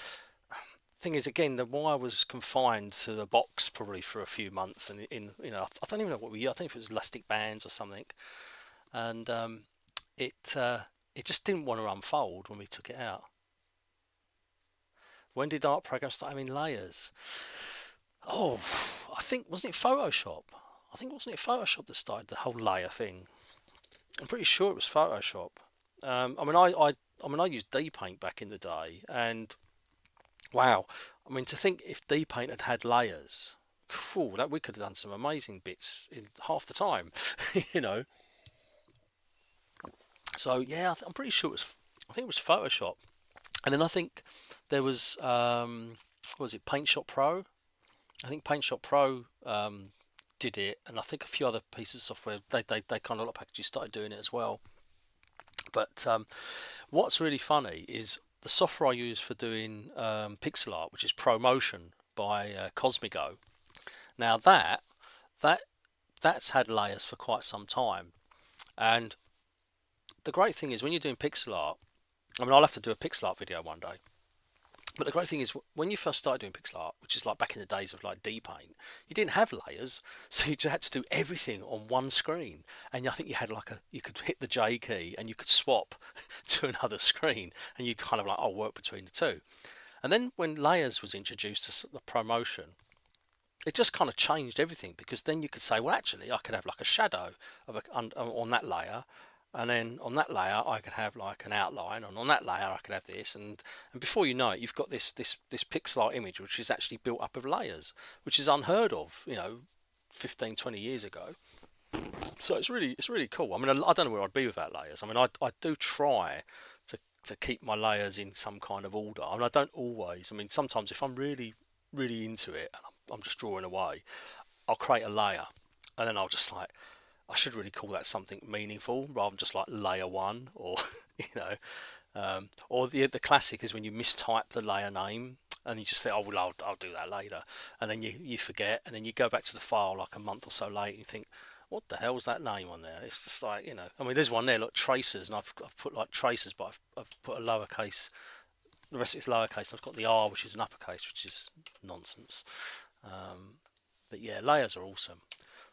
thing is, again, the wire was confined to the box probably for a few months, and I don't even know what I think it was elastic bands or something. and it just didn't want to unfold when we took it out. When did art programs start having layers? Oh, I think, wasn't it Photoshop? I think, wasn't it Photoshop that started the whole layer thing? I'm pretty sure it was Photoshop. I used D-Paint back in the day, and wow, I mean, to think if D-Paint had had layers, phew, that we could have done some amazing bits in half the time, you know. So yeah, I'm pretty sure I think it was Photoshop, and then I think there was what was it, Paint Shop Pro? I think Paint Shop Pro did it, and I think a few other pieces of software they kind of lot packages started doing it as well. But what's really funny is the software I use for doing pixel art, which is ProMotion by Cosmigo. Now that's had layers for quite some time, and the great thing is when you're doing pixel art, I mean, I'll have to do a pixel art video one day. But the great thing is when you first started doing pixel art, which is like back in the days of like D-Paint, you didn't have layers, so you just had to do everything on one screen. And I think you had you could hit the J key and you could swap to another screen, and you kind of like, oh, work between the two. And then when layers was introduced to the ProMotion, it just kind of changed everything, because then you could say, well, actually, I could have like a shadow of on that layer, and then on that layer I could have like an outline, and on that layer I could have this, and before you know it, you've got this pixel art image which is actually built up of layers, which is unheard of, 15-20 years ago. So it's really cool. I mean, I don't know where I'd be without layers. I mean, I do try to keep my layers in some kind of order. I mean, I don't always. I mean, sometimes if I'm really into it and I'm just drawing away, I'll create a layer, and then I'll just like, I should really call that something meaningful rather than just like layer one, or or the classic is when you mistype the layer name and you just say, oh well, I'll do that later, and then you forget, and then you go back to the file like a month or so later and you think, what the hell's that name on there? It's just like, I mean, there's one there, like tracers, and I've put like tracers, but I've put a lowercase, the rest of it's lowercase, and I've got the R, which is an uppercase, which is nonsense. But yeah, layers are awesome.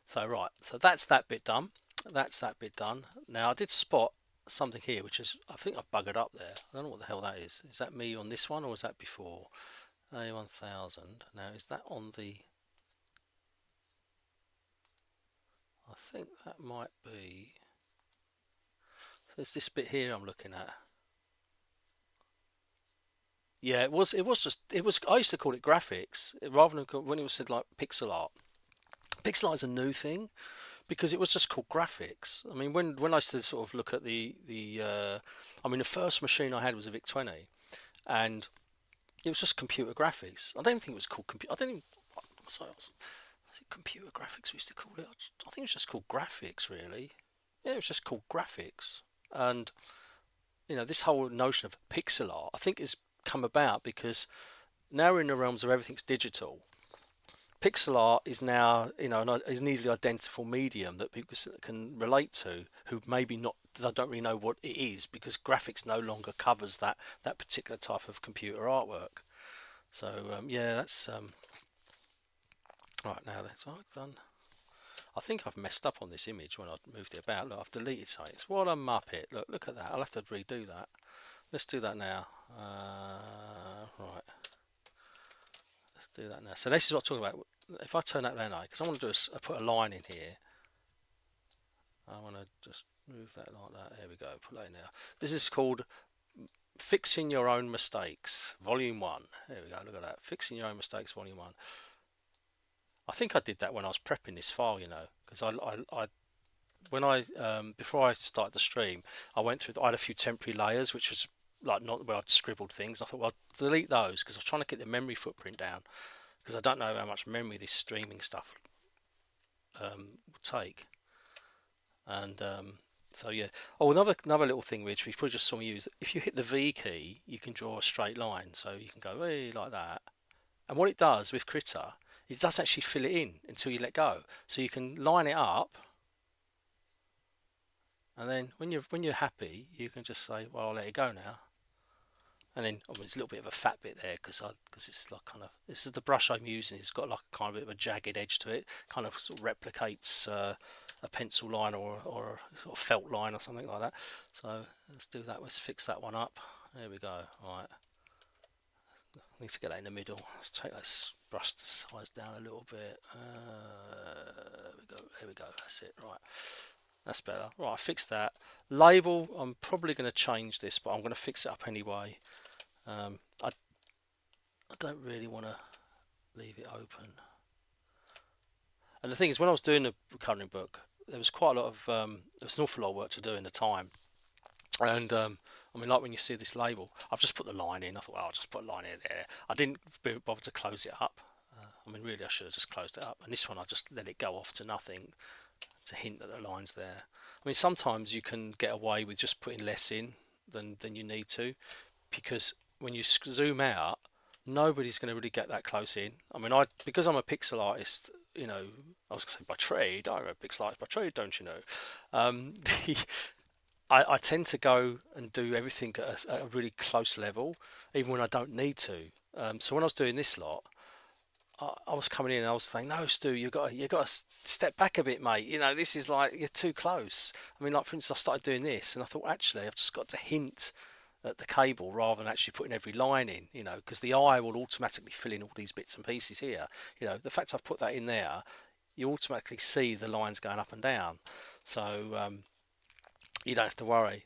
So right, so that's that bit done. That's that bit done. Now I did spot something here, which is, I think I've buggered up there. I don't know what the hell that is. Is that me on this one, or was that before? A1000. Now is that on the... I think that might be... There's this bit here I'm looking at. Yeah, it was just, I used to call it graphics rather than when it was said like pixel art. Pixel art is a new thing because it was just called graphics. I mean, when I used to sort of look at I mean, the first machine I had was a VIC-20, and it was just computer graphics. I don't even think it was called computer. I don't even, was it computer graphics we used to call it? I think it was just called graphics, really. Yeah, it was just called graphics. And this whole notion of pixel art, I think, has come about because now we're in the realms of everything's digital. Pixel art is now, is an easily identifiable medium that people can relate to, who maybe not, don't really know what it is, because graphics no longer covers that particular type of computer artwork. So yeah, that's right. Now that's all done. I think I've messed up on this image when I moved it about. Look, I've deleted something. It's what a muppet. Look at that. I'll have to redo that. Let's do that now. Right. Let's do that now. So this is what I'm talking about. If I turn that down, because I want to put a line in here. I want to just move that like that. There we go. Put that in there. This is called Fixing Your Own Mistakes, Volume 1. There we go. Look at that. Fixing Your Own Mistakes, Volume 1. I think I did that when I was prepping this file, because when I before I started the stream, I went through. I had a few temporary layers, which was like not where I'd scribbled things. I thought, well, I'll delete those because I was trying to get the memory footprint down, because I don't know how much memory this streaming stuff will take. And so yeah. Oh, another little thing which we probably just saw me use. If you hit the V key, you can draw a straight line. So you can go hey, like that. And what it does with Critter, it does actually fill it in until you let go. So you can line it up, and then when you're happy, you can just say, well, I'll let it go now. And then I mean, it's a little bit of a fat bit there because it's like kind of, this is the brush I'm using. It's got like a kind of bit of a jagged edge to it. Kind of sort of replicates a pencil line or a sort of felt line or something like that. So let's do that. Let's fix that one up. There we go. Right. I need to get that in the middle. Let's take that brush size down a little bit. There we go. There we go. That's it. Right. That's better. Right. I fixed that. Label. I'm probably going to change this, but I'm going to fix it up anyway. I don't really want to leave it open. And the thing is, when I was doing the coloring book, there was quite a lot of there was an awful lot of work to do in the time. And I mean, like when you see this label, I've just put the line in. I thought, well, I'll just put a line in there. I didn't bother to close it up. I mean, really, I should have just closed it up. And this one, I just let it go off to nothing to hint that the line's there. I mean, sometimes you can get away with just putting less in than you need to, because when you zoom out, nobody's going to really get that close in. I mean, because I'm a pixel artist, you know, I was going to say by trade, I'm a pixel artist by trade, don't you know? I tend to go and do everything at a really close level, even when I don't need to. So when I was doing this lot, I was coming in and I was saying, no, Stu, you got to step back a bit, mate. You know, this is like, you're too close. I mean, like, for instance, I started doing this and I thought, actually, I've just got to hint at the cable rather than actually putting every line in, you know, because the eye will automatically fill in all these bits and pieces here. You know, the fact I've put that in there, you automatically see the lines going up and down. So you don't have to worry.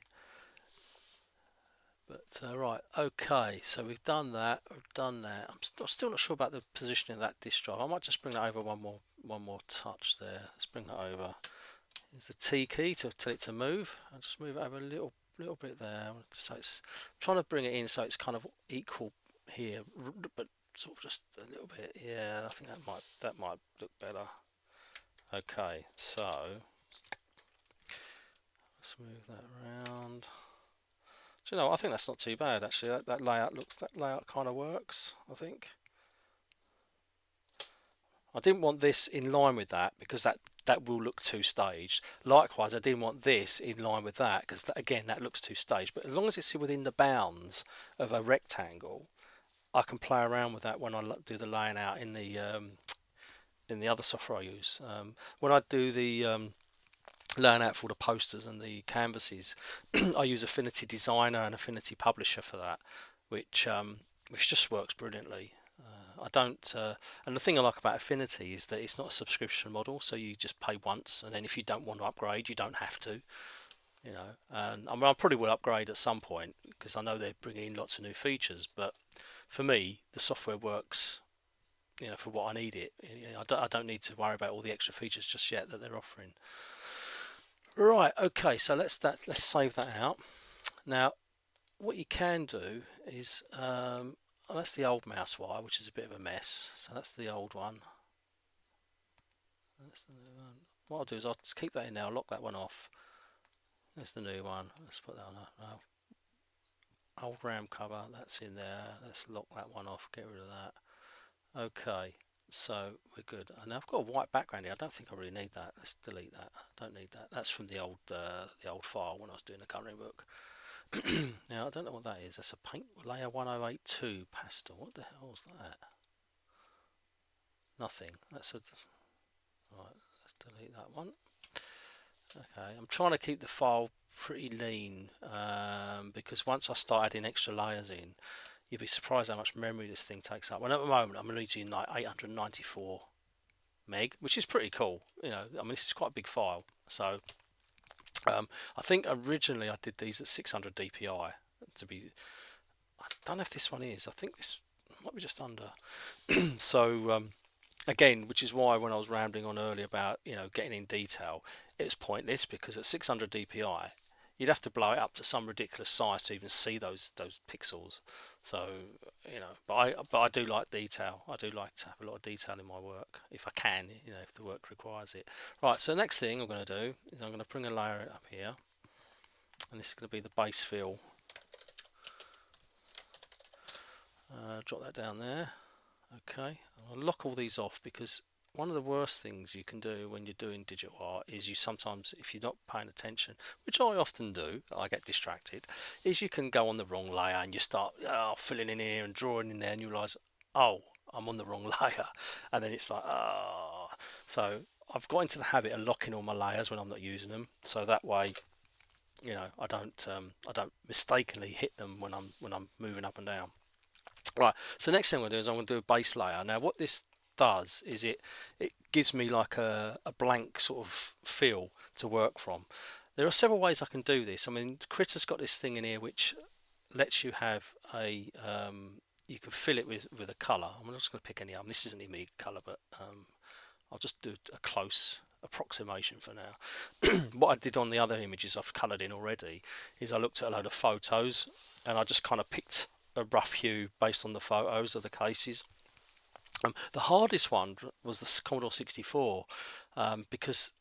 But right, okay, so we've done that. I'm still not sure about the positioning of that disk drive. I might just bring that over one more touch there. Let's bring that over. Here's the T key to tell it to move. I'll just move it over a little bit there. So it's trying to bring it in so it's kind of equal here, but sort of just a little bit. Yeah, I think that might look better. Okay, so let's move that around. Do you know, I think that's not too bad actually. That layout kind of works, I think. I didn't want this in line with that because that will look too staged. Likewise, I didn't want this in line with that because again, that looks too staged. But as long as it's within the bounds of a rectangle, I can play around with that when I do the laying out in the other software I use. When I do the laying out for all the posters and the canvases, I use Affinity Designer and Affinity Publisher for that, which just works brilliantly. I don't, and the thing I like about Affinity is that it's not a subscription model, so you just pay once, and then if you don't want to upgrade, you don't have to. You know, and I mean, I probably will upgrade at some point because I know they're bringing in lots of new features. But for me, the software works, you know, for what I need it. You know, I don't need to worry about all the extra features just yet that they're offering. Right, okay, so let's save that out. Now, what you can do is that's the old mouse wire, which is a bit of a mess. So that's the old one. That's the new one. What I'll do is I'll just keep that in now, lock that one off. There's the new one. Let's put that on now. Old RAM cover, that's in there. Let's lock that one off, get rid of that. Okay, so we're good. And I've got a white background here. I don't think I really need that. Let's delete that. I don't need that. That's from the old file when I was doing the coloring book. Now I don't know what that is. That's a paint layer 1082 pastel. What the hell is that? Nothing. That's a right. Let's delete that one. Okay, I'm trying to keep the file pretty lean because once I start adding extra layers in, you'd be surprised how much memory this thing takes up. Well, at the moment I'm using like 894 meg, which is pretty cool. You know, I mean, this is quite a big file. So I think originally I did these at 600 dpi to be. I don't know if this one is. I think this might be just under. So again, which is why when I was rambling on earlier about, you know, getting in detail, it's pointless because at 600 dpi you'd have to blow it up to some ridiculous size to even see those pixels. So, you know, but I do like detail. I do like to have a lot of detail in my work if I can, you know, if the work requires it. Right, so the next thing I'm going to do is I'm going to bring a layer up here, and this is going to be the base fill. Drop that down there. Okay, I'll lock all these off because one of the worst things you can do when you're doing digital art is you sometimes, if you're not paying attention, which I often do, I get distracted, is you can go on the wrong layer and you start filling in here and drawing in there and you realise, oh, I'm on the wrong layer, and then it's like, ah. So I've got into the habit of locking all my layers when I'm not using them, so that way, you know, I don't mistakenly hit them when I'm moving up and down. Right, so next thing I'm going to do is I'm going to do a base layer. Now what this does is it gives me like a blank sort of feel to work from. There are several ways I can do this. I mean, Critter's got this thing in here which lets you have a you can fill it with a colour. I'm not just going to pick any up. This isn't an Amiga colour, but I'll just do a close approximation for now. What I did on the other images I've coloured in already is I looked at a load of photos and I just kind of picked a rough hue based on the photos of the cases. The hardest one was the Commodore 64 because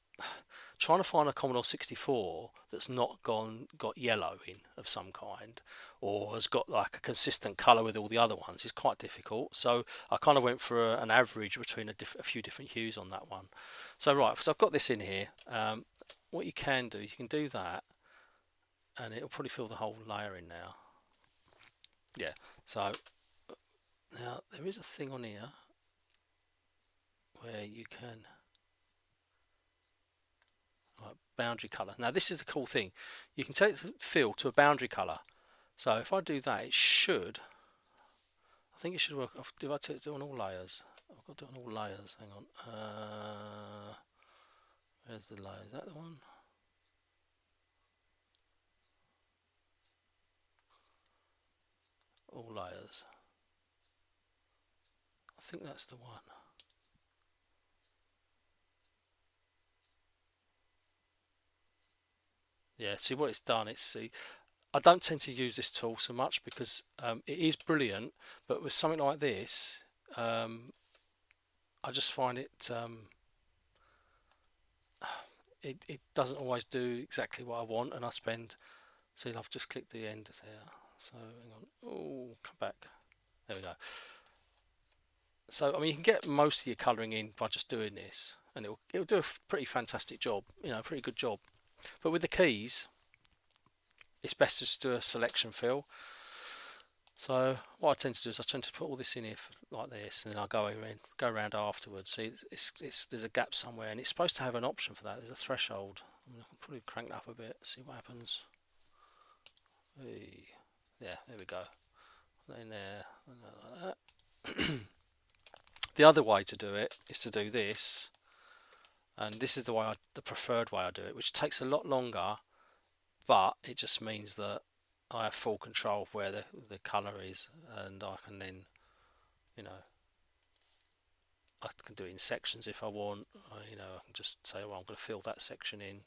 trying to find a Commodore 64 that's not got yellow in of some kind or has got like a consistent colour with all the other ones is quite difficult. So I kind of went for an average between a few different hues on that one. So right, so I've got this in here. What you can do that and it'll probably fill the whole layer in now. Yeah, so now there is a thing on here where you can boundary color. Now this is the cool thing. You can take the fill to a boundary color. So if I do that, it should. I think it should work. Do I take it on all layers? I've got to do it on all layers. Hang on. Where's the layer? Is that the one? All layers. I think that's the one. Yeah, see what it's done. I don't tend to use this tool so much because it is brilliant, but with something like this, I just find it it doesn't always do exactly what I want, and I spend. See, I've just clicked the end there. So hang on. Oh, come back. There we go. So I mean, you can get most of your colouring in by just doing this, and it'll do a pretty fantastic job. You know, a pretty good job. But with the keys, it's best to just do a selection fill. So what I tend to do is I tend to put all this in here like this, and then I'll go around afterwards. See, there's a gap somewhere, and it's supposed to have an option for that. There's a threshold. I mean, I can probably crank that up a bit, see what happens. Hey. Yeah, there we go. In there, like that. The other way to do it is to do this, and this is the preferred way I do it, which takes a lot longer, but it just means that I have full control of where the colour is, and I can then, you know, I can do it in sections if I want. You know, I can just say, well, I'm going to fill that section in.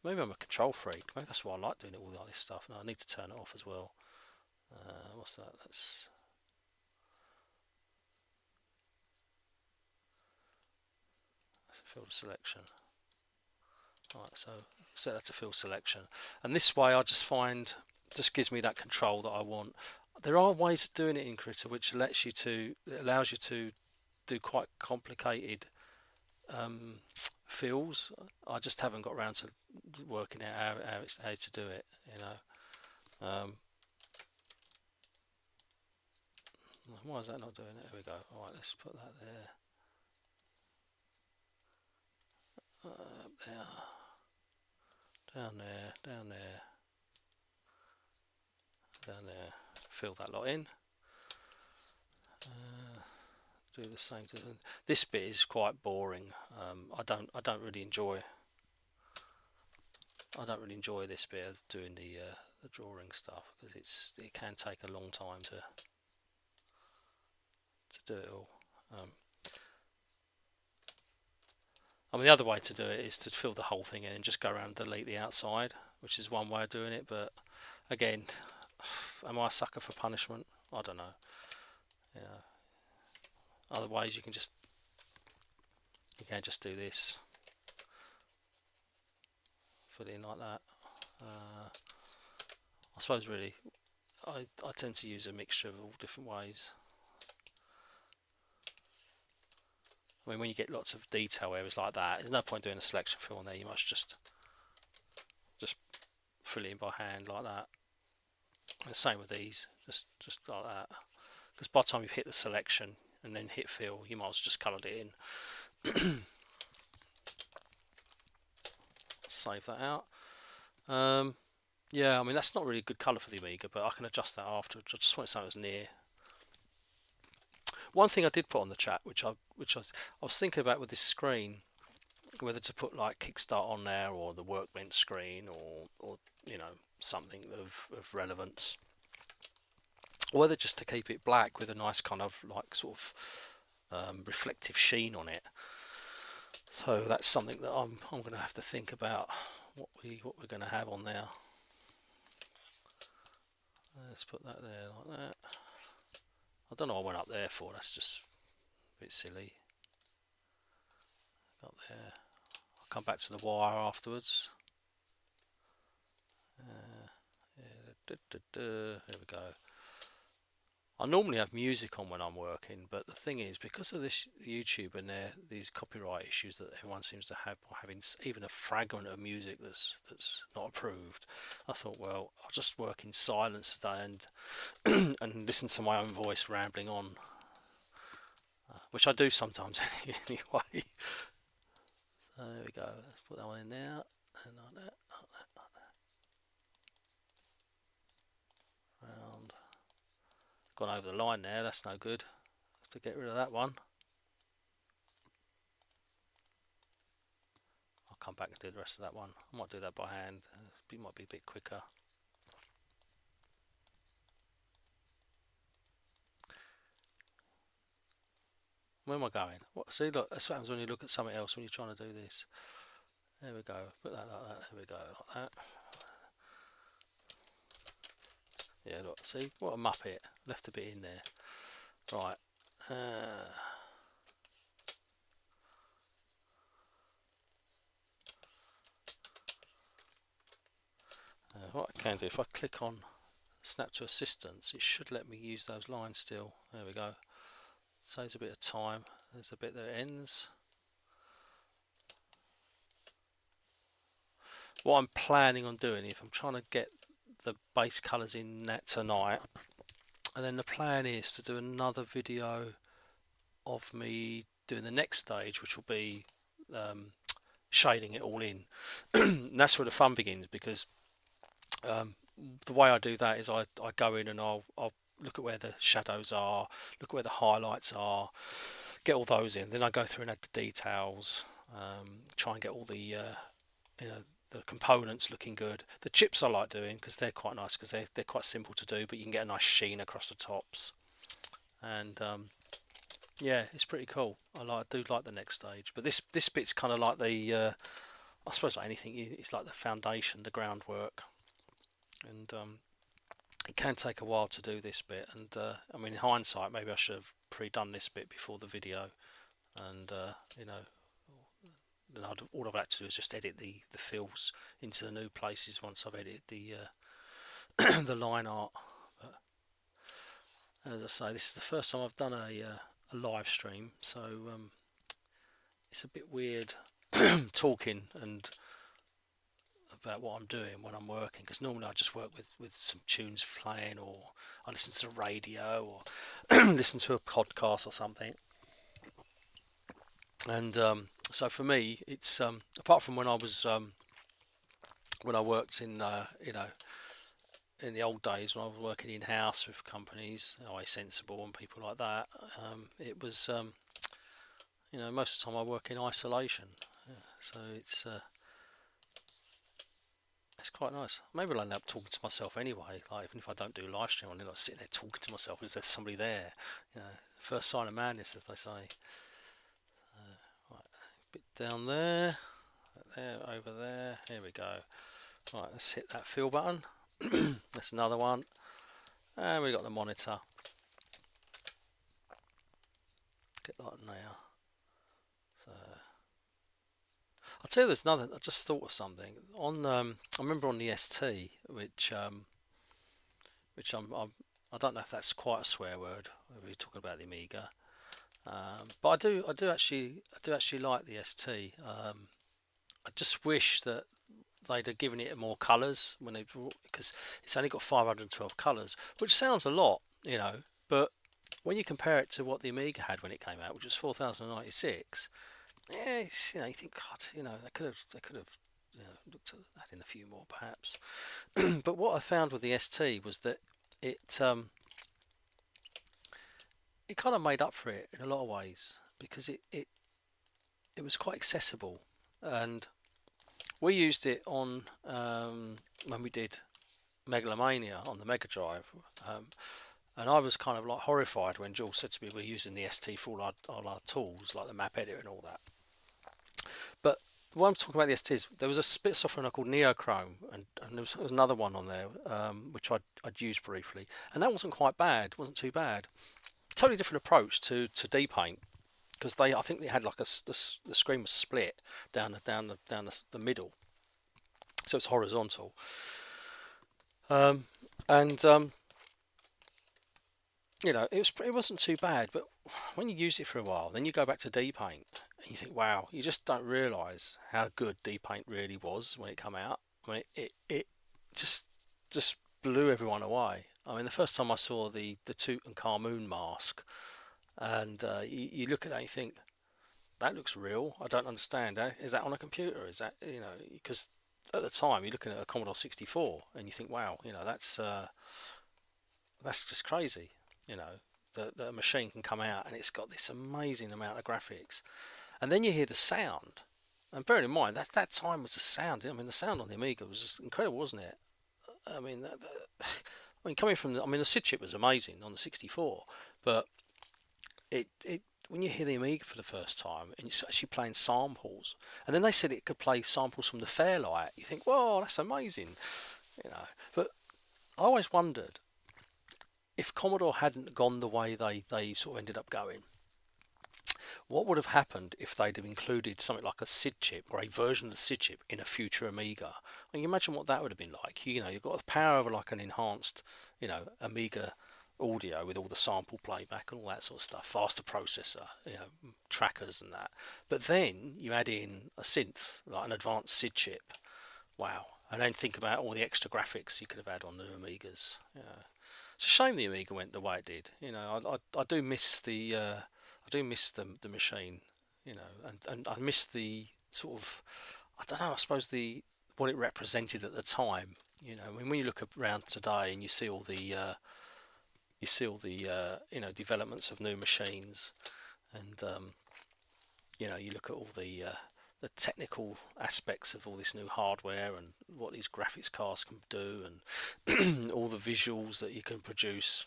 Maybe I'm a control freak. Maybe that's why I like doing it all like this stuff. No, I need to turn it off as well. What's that? That's fill selection. Right, so set that to fill selection, and this way I just find just gives me that control that I want. There are ways of doing it in Critter which allows you to do quite complicated fills. I just haven't got around to working out how to do it, you know. Why is that not doing it? There we go. Alright, let's put that there. Up there. Down there, down there, down there. Fill that lot in. Do the same thing. This bit is quite boring. I don't really enjoy this bit of doing the drawing stuff because it can take a long time to do it all. I mean, the other way to do it is to fill the whole thing in and just go around and delete the outside, which is one way of doing it. But again, am I a sucker for punishment? I don't know. You know, other ways you can just do this, fill it in like that. I suppose really, I tend to use a mixture of all different ways. I mean, when you get lots of detail areas like that, there's no point doing a selection fill on there. You must just fill it in by hand like that. And the same with these, just like that. Because by the time you've hit the selection and then hit fill, you might as well just coloured it in. Save that out. Yeah, I mean that's not really a good colour for the Amiga, but I can adjust that afterwards. I just want something that's near. One thing I did put on the chat, which I was thinking about with this screen, whether to put like Kickstart on there or the Workbench screen or you know, something of relevance, or whether just to keep it black with a nice kind of like sort of reflective sheen on it. So that's something that I'm going to have to think about what we're going to have on there. Let's put that there like that. I don't know what I went up there for. That's just a bit silly. Up there. I'll come back to the wire afterwards. There we go. I normally have music on when I'm working, but the thing is, because of this YouTube and these copyright issues that everyone seems to have, or having even a fragment of music that's not approved, I thought, well, I'll just work in silence today and and listen to my own voice rambling on, which I do sometimes anyway. So there we go. Let's put that one in there, and like that, like that, like that. Round. Gone over the line there, that's no good. Have to get rid of that one. I'll come back and do the rest of that one. I might do that by hand. It might be a bit quicker. Where am I going? What? See, look, that's what happens when you look at something else when you're trying to do this. There we go. Put that like that. There we go, like that. Yeah, look, see, what a muppet. Left a bit in there. Right. What I can do, if I click on Snap to Assistance, it should let me use those lines still. There we go. Saves a bit of time. There's a bit that ends. What I'm planning on doing, if I'm trying to get the base colours in that tonight, and then the plan is to do another video of me doing the next stage, which will be shading it all in. And that's where the fun begins, because the way I do that is I go in and I'll look at where the shadows are, look at where the highlights are, get all those in. Then I go through and add the details, try and get all the you know, the components looking good. The chips I like doing because they're quite nice, because they're quite simple to do, but you can get a nice sheen across the tops. And yeah, it's pretty cool. I do like the next stage, but this bit's kind of like the I suppose like anything, it's like the foundation, the groundwork, and it can take a while to do this bit. And I mean, in hindsight, maybe I should have pre-done this bit before the video, and you know, then all I've had to do is just edit the fills into the new places once I've edited the the line art. But as I say, this is the first time I've done a live stream, so it's a bit weird talking and about what I'm doing when I'm working, because normally I just work with some tunes playing, or I listen to the radio, or listen to a podcast or something. And so for me, it's apart from when I was when I worked in you know, in the old days when I was working in house with companies, Sensible and people like that, it was you know, most of the time I work in isolation. Yeah, so it's quite nice. Maybe I'll end up talking to myself anyway. Like, even if I don't do live stream, I'll end up sitting there talking to myself. Is there somebody there? You know, first sign of madness, as they say. Right, a bit down there, over there. Here we go. Right, let's hit that fill button. That's another one. And we got the monitor. Get that now. So I'll tell you, there's another. I just thought of something on. I remember on the ST, which I don't know if that's quite a swear word. We're talking about the Amiga. But I do actually like the ST. I just wish that they'd have given it more colours when they brought, because it's only got 512 colours, which sounds a lot, you know, but when you compare it to what the Amiga had when it came out, which was 4096, yeah, it's, you know, you think, God, you know, they could have, you know, looked at adding a few more perhaps. But what I found with the ST was that it it kind of made up for it in a lot of ways, because it was quite accessible, and we used it on when we did Megalomania on the Mega Drive, and I was kind of like horrified when Jules said to me we're using the ST for all our tools like the map editor and all that. But what I'm talking about the ST is there was a bit of software called Neochrome, and there was another one on there which I'd used briefly, and that wasn't quite bad, wasn't too bad. Totally different approach to D-Paint, because I think they had like the screen was split down the middle, so it's horizontal, and you know, it wasn't too bad. But when you use it for a while, then you go back to D-Paint and you think, wow, you just don't realise how good D-Paint really was when it came out. I mean, it just blew everyone away. I mean, the first time I saw the Tutankhamun mask, and you look at that and you think, that looks real. I don't understand. Is that on a computer? Is that, you know, because at the time you're looking at a Commodore 64 and you think, wow, you know, that's just crazy. You know, that a machine can come out and it's got this amazing amount of graphics, and then you hear the sound. And bearing in mind that time was the sound. I mean, the sound on the Amiga was just incredible, wasn't it? I mean, I mean, coming from I mean, the SID chip was amazing on the 64, but it when you hear the Amiga for the first time and it's actually playing samples, and then they said it could play samples from the Fairlight, you think, whoa, that's amazing, you know. But I always wondered if Commodore hadn't gone the way they sort of ended up going, what would have happened if they'd have included something like a SID chip or a version of the SID chip in a future Amiga? I mean, imagine what that would have been like. You know, you've got the power of like an enhanced, you know, Amiga audio with all the sample playback and all that sort of stuff, faster processor, you know, trackers and that. But then you add in a synth, like an advanced SID chip. Wow. And then think about all the extra graphics you could have had on the Amigas. You know. It's a shame the Amiga went the way it did. You know, I do miss the machine. You know, and I miss the sort of, I don't know, I suppose the what it represented at the time. You know, I mean, when you look around today and you see all the you know, developments of new machines, and you know, you look at all the technical aspects of all this new hardware and what these graphics cards can do, and all the visuals that you can produce.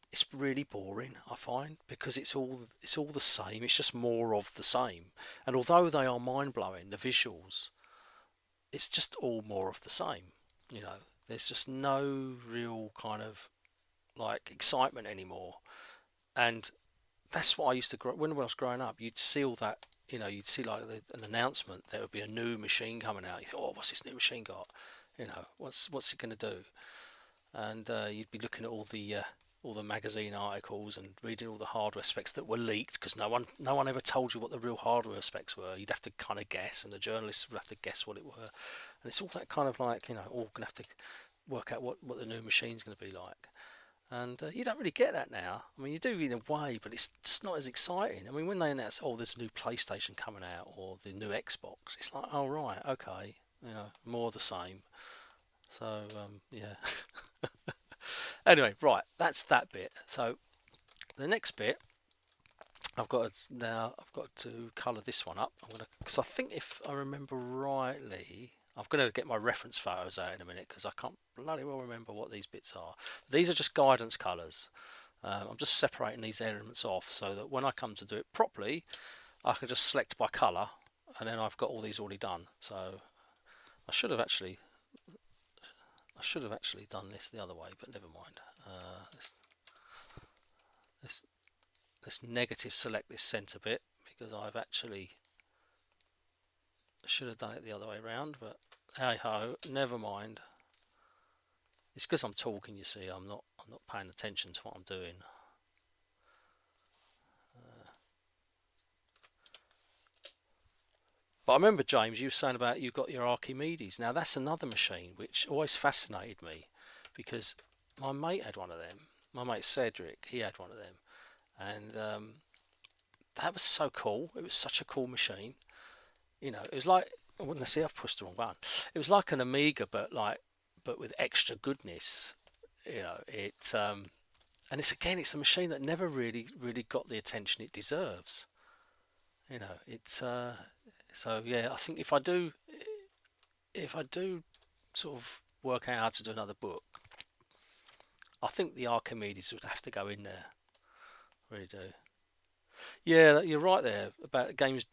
It's really boring, I find, because it's all the same. It's just more of the same. And although they are mind blowing, the visuals, it's just all more of the same. You know, there's just no real kind of like excitement anymore. And that's what I used to when I was growing up. You'd see all that. You know, you'd see like an announcement there would be a new machine coming out. You thought, oh, what's this new machine got? You know, what's it going to do? And you'd be looking at all the magazine articles and reading all the hardware specs that were leaked, because no one ever told you what the real hardware specs were. You'd have to kind of guess, and the journalists would have to guess what it were. And it's all that kind of like, you know, all gonna have to work out what the new machine's going to be like. And you don't really get that now. I mean, you do in a way, but it's just not as exciting. I mean, when they announce, oh, there's a new PlayStation coming out or the new Xbox, it's like, oh right, okay, you know, more of the same. So yeah. Anyway, right, that's that bit. So the next bit, I've got to colour this one up. Because I think if I remember rightly, I'm gonna get my reference photos out in a minute, because I can't bloody well remember what these bits are. These are just guidance colours. I'm just separating these elements off so that when I come to do it properly, I can just select by colour, and then I've got all these already done. So I should have actually done this the other way, but never mind. Let's negative select this centre bit, because I should have done it the other way around, but hey ho, never mind. It's because I'm talking, you see. I'm not paying attention to what I'm doing. But I remember, James, you were saying about you got your Archimedes. Now that's another machine which always fascinated me, because my mate had one of them. My mate Cedric, he had one of them, and that was so cool. It was such a cool machine. You know, it was like, I wouldn't see, I've pushed the wrong button. It was like an Amiga, but with extra goodness. You know, and it's a machine that never really got the attention it deserves. You know, so yeah. I think if I do sort of work out how to do another book, I think the Archimedes would have to go in there. Really do. Yeah, you're right there about games.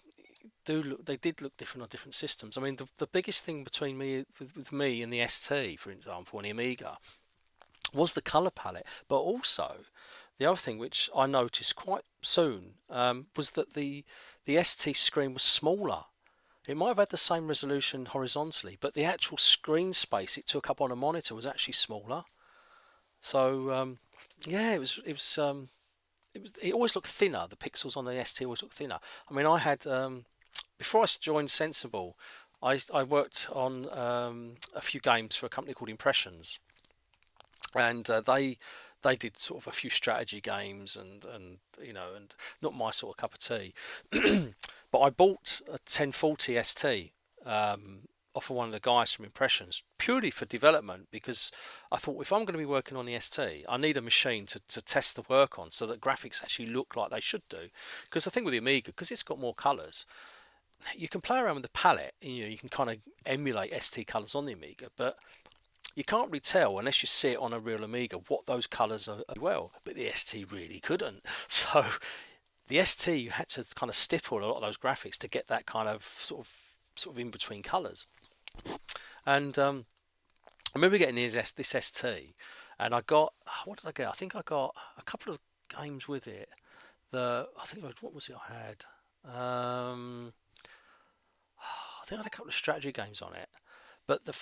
They did look different on different systems. I mean, the biggest thing between with me and the ST, for example, and the Amiga, was the color palette, but also the other thing which I noticed quite soon was that the ST screen was smaller. It might have had the same resolution horizontally, but the actual screen space it took up on a monitor was actually smaller. So yeah, it always looked thinner. The pixels on the ST always looked thinner. I mean, I had before I joined Sensible, I worked on a few games for a company called Impressions, and they did sort of a few strategy games, and you know, and not my sort of cup of tea. But I bought a 1040 ST off of one of the guys from Impressions purely for development, because I thought, if I'm going to be working on the ST, I need a machine to test the work on so that graphics actually look like they should do. Because the thing with the Amiga, because it's got more colours, you can play around with the palette, and, you know, you can kind of emulate ST colours on the Amiga, but you can't really tell unless you see it on a real Amiga what those colours are well. But the ST really couldn't. So the ST, you had to kind of stipple a lot of those graphics to get that kind of sort of in between colours. And I remember getting this ST, and I got, what did I get? I think I got a couple of games with it. I think what was it I had? I think I had a couple of strategy games on it. But the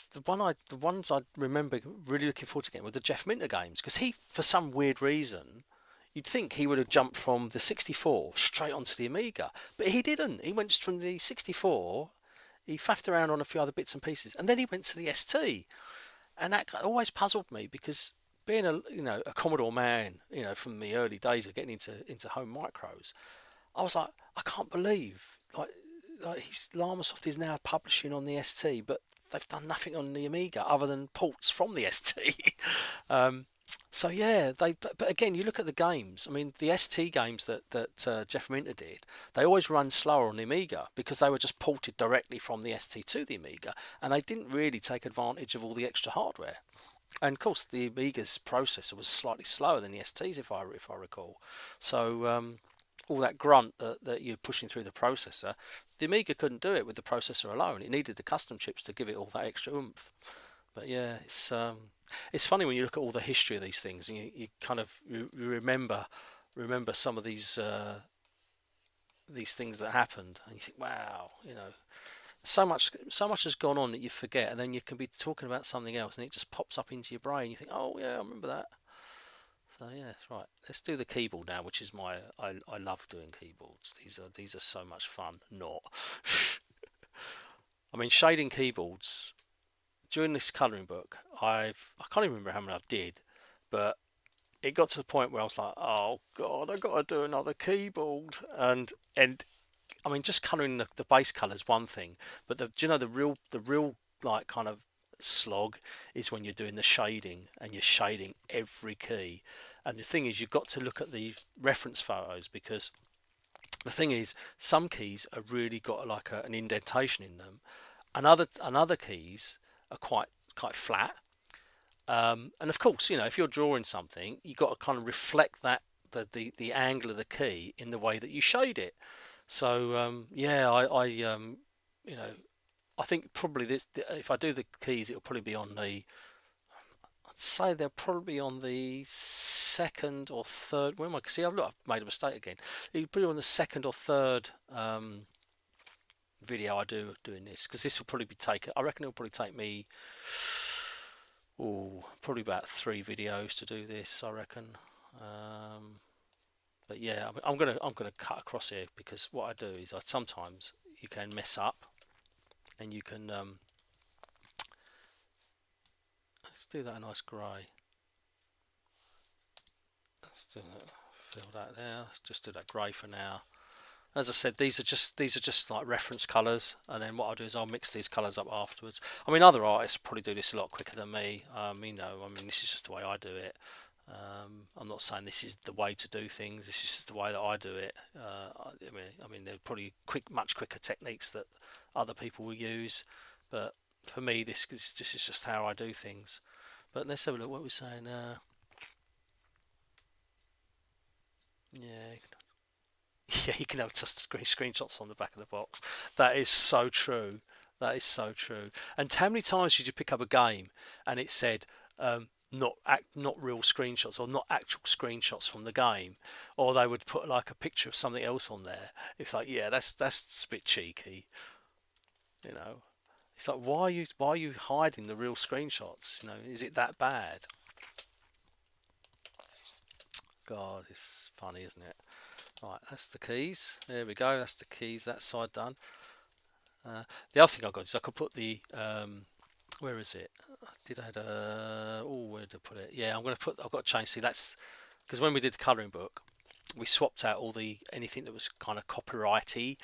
ones I remember really looking forward to getting were the Jeff Minter games, because he, for some weird reason, you'd think he would have jumped from the 64 straight onto the Amiga, but he didn't. He went from the 64, he faffed around on a few other bits and pieces, and then he went to the ST, and that always puzzled me, because being a Commodore man, from the early days of getting into home micros, I was like, I can't believe Lamasoft is now publishing on the ST, but they've done nothing on the Amiga other than ports from the ST. So yeah, but again, you look at the games. I mean, the ST games that Jeff Minter did, they always run slower on the Amiga because they were just ported directly from the ST to the Amiga, and they didn't really take advantage of all the extra hardware. And of course, the Amiga's processor was slightly slower than the ST's, if I recall. So all that grunt that you're pushing through the processor, the Amiga couldn't do it with the processor alone. It needed the custom chips to give it all that extra oomph. But yeah, it's funny when you look at all the history of these things, and you kind of you remember some of these things that happened, and you think, wow, so much has gone on that you forget, and then you can be talking about something else, and it just pops up into your brain. You think, oh yeah, I remember that. So yeah, that's right. Let's do the keyboard now, which is I love doing keyboards. These are so much fun. Not. I mean, shading keyboards during this colouring book, I can't even remember how many I did, but it got to the point where I was like, oh god, I got to do another keyboard, and I mean, just colouring the base colour is one thing, but the real like kind of slog is when you're doing the shading, and you're shading every key. And the thing is, you've got to look at the reference photos, because the thing is, some keys are really got like an indentation in them, and other keys are quite flat. And of course, if you're drawing something, you've got to kind of reflect that the angle of the key in the way that you shade it. So yeah, I think probably if I do the keys, it'll probably be on the. I'd say they'll probably be on the second or third. Where am I? See, I've made a mistake again. It'll be on the second or third video I do doing this, because this will probably be taken. I reckon it'll probably take me, probably about 3 videos to do this. I reckon. But yeah, I'm gonna cut across here, because what I do is sometimes you can mess up, and you can let's do that a nice grey. Let's do that, fill that there. Let's just do that grey for now. As I said, these are just like reference colours, and then what I'll do is I'll mix these colours up afterwards. I mean, other artists probably do this a lot quicker than me. You know, I mean, this is just the way I do it. I'm not saying this is the way to do things. This is just the way that I do it. I mean, there are probably much quicker techniques that other people will use, but for me, this is just how I do things. But let's have a look. What we're saying. Yeah. Yeah, you can have just screenshots on the back of the box. That is so true. That is so true. And how many times did you pick up a game and it said not real screenshots or not actual screenshots from the game, or they would put like a picture of something else on there? It's like, yeah, that's a bit cheeky, you know. It's like, why are you hiding the real screenshots? You know, is it that bad? God, it's funny, isn't it? Right, that's the keys. There we go. That's the keys. That side done. The other thing I got is I could put the where is it? Did I had a where did I put it? Yeah, I've got to change. See, that's because when we did the colouring book, we swapped out all anything that was kind of copyrighty.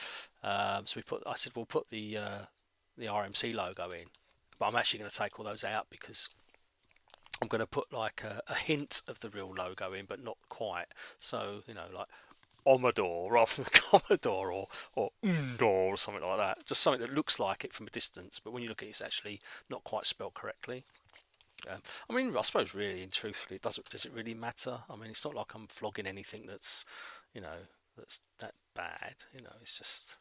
So I said we'll put the RMC logo in, but I'm actually going to take all those out because I'm going to put like a hint of the real logo in, but not quite. So, you know, like Omador rather than Commodore or Undor or something like that. Just something that looks like it from a distance, but when you look at it, it's actually not quite spelled correctly. I mean, I suppose really and truthfully, does it really matter? I mean, it's not like I'm flogging anything that's, you know, that's that bad. You know, it's just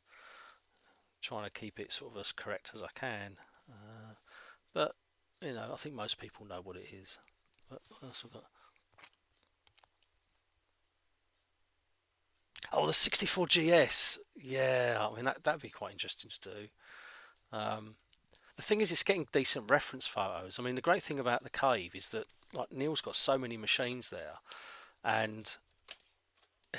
trying to keep it sort of as correct as I can. But you know, I think most people know what it is. But what else have we got? Oh, the 64GS. Yeah, I mean that'd be quite interesting to do. The thing is, it's getting decent reference photos. I mean, the great thing about the cave is that like Neil's got so many machines there, and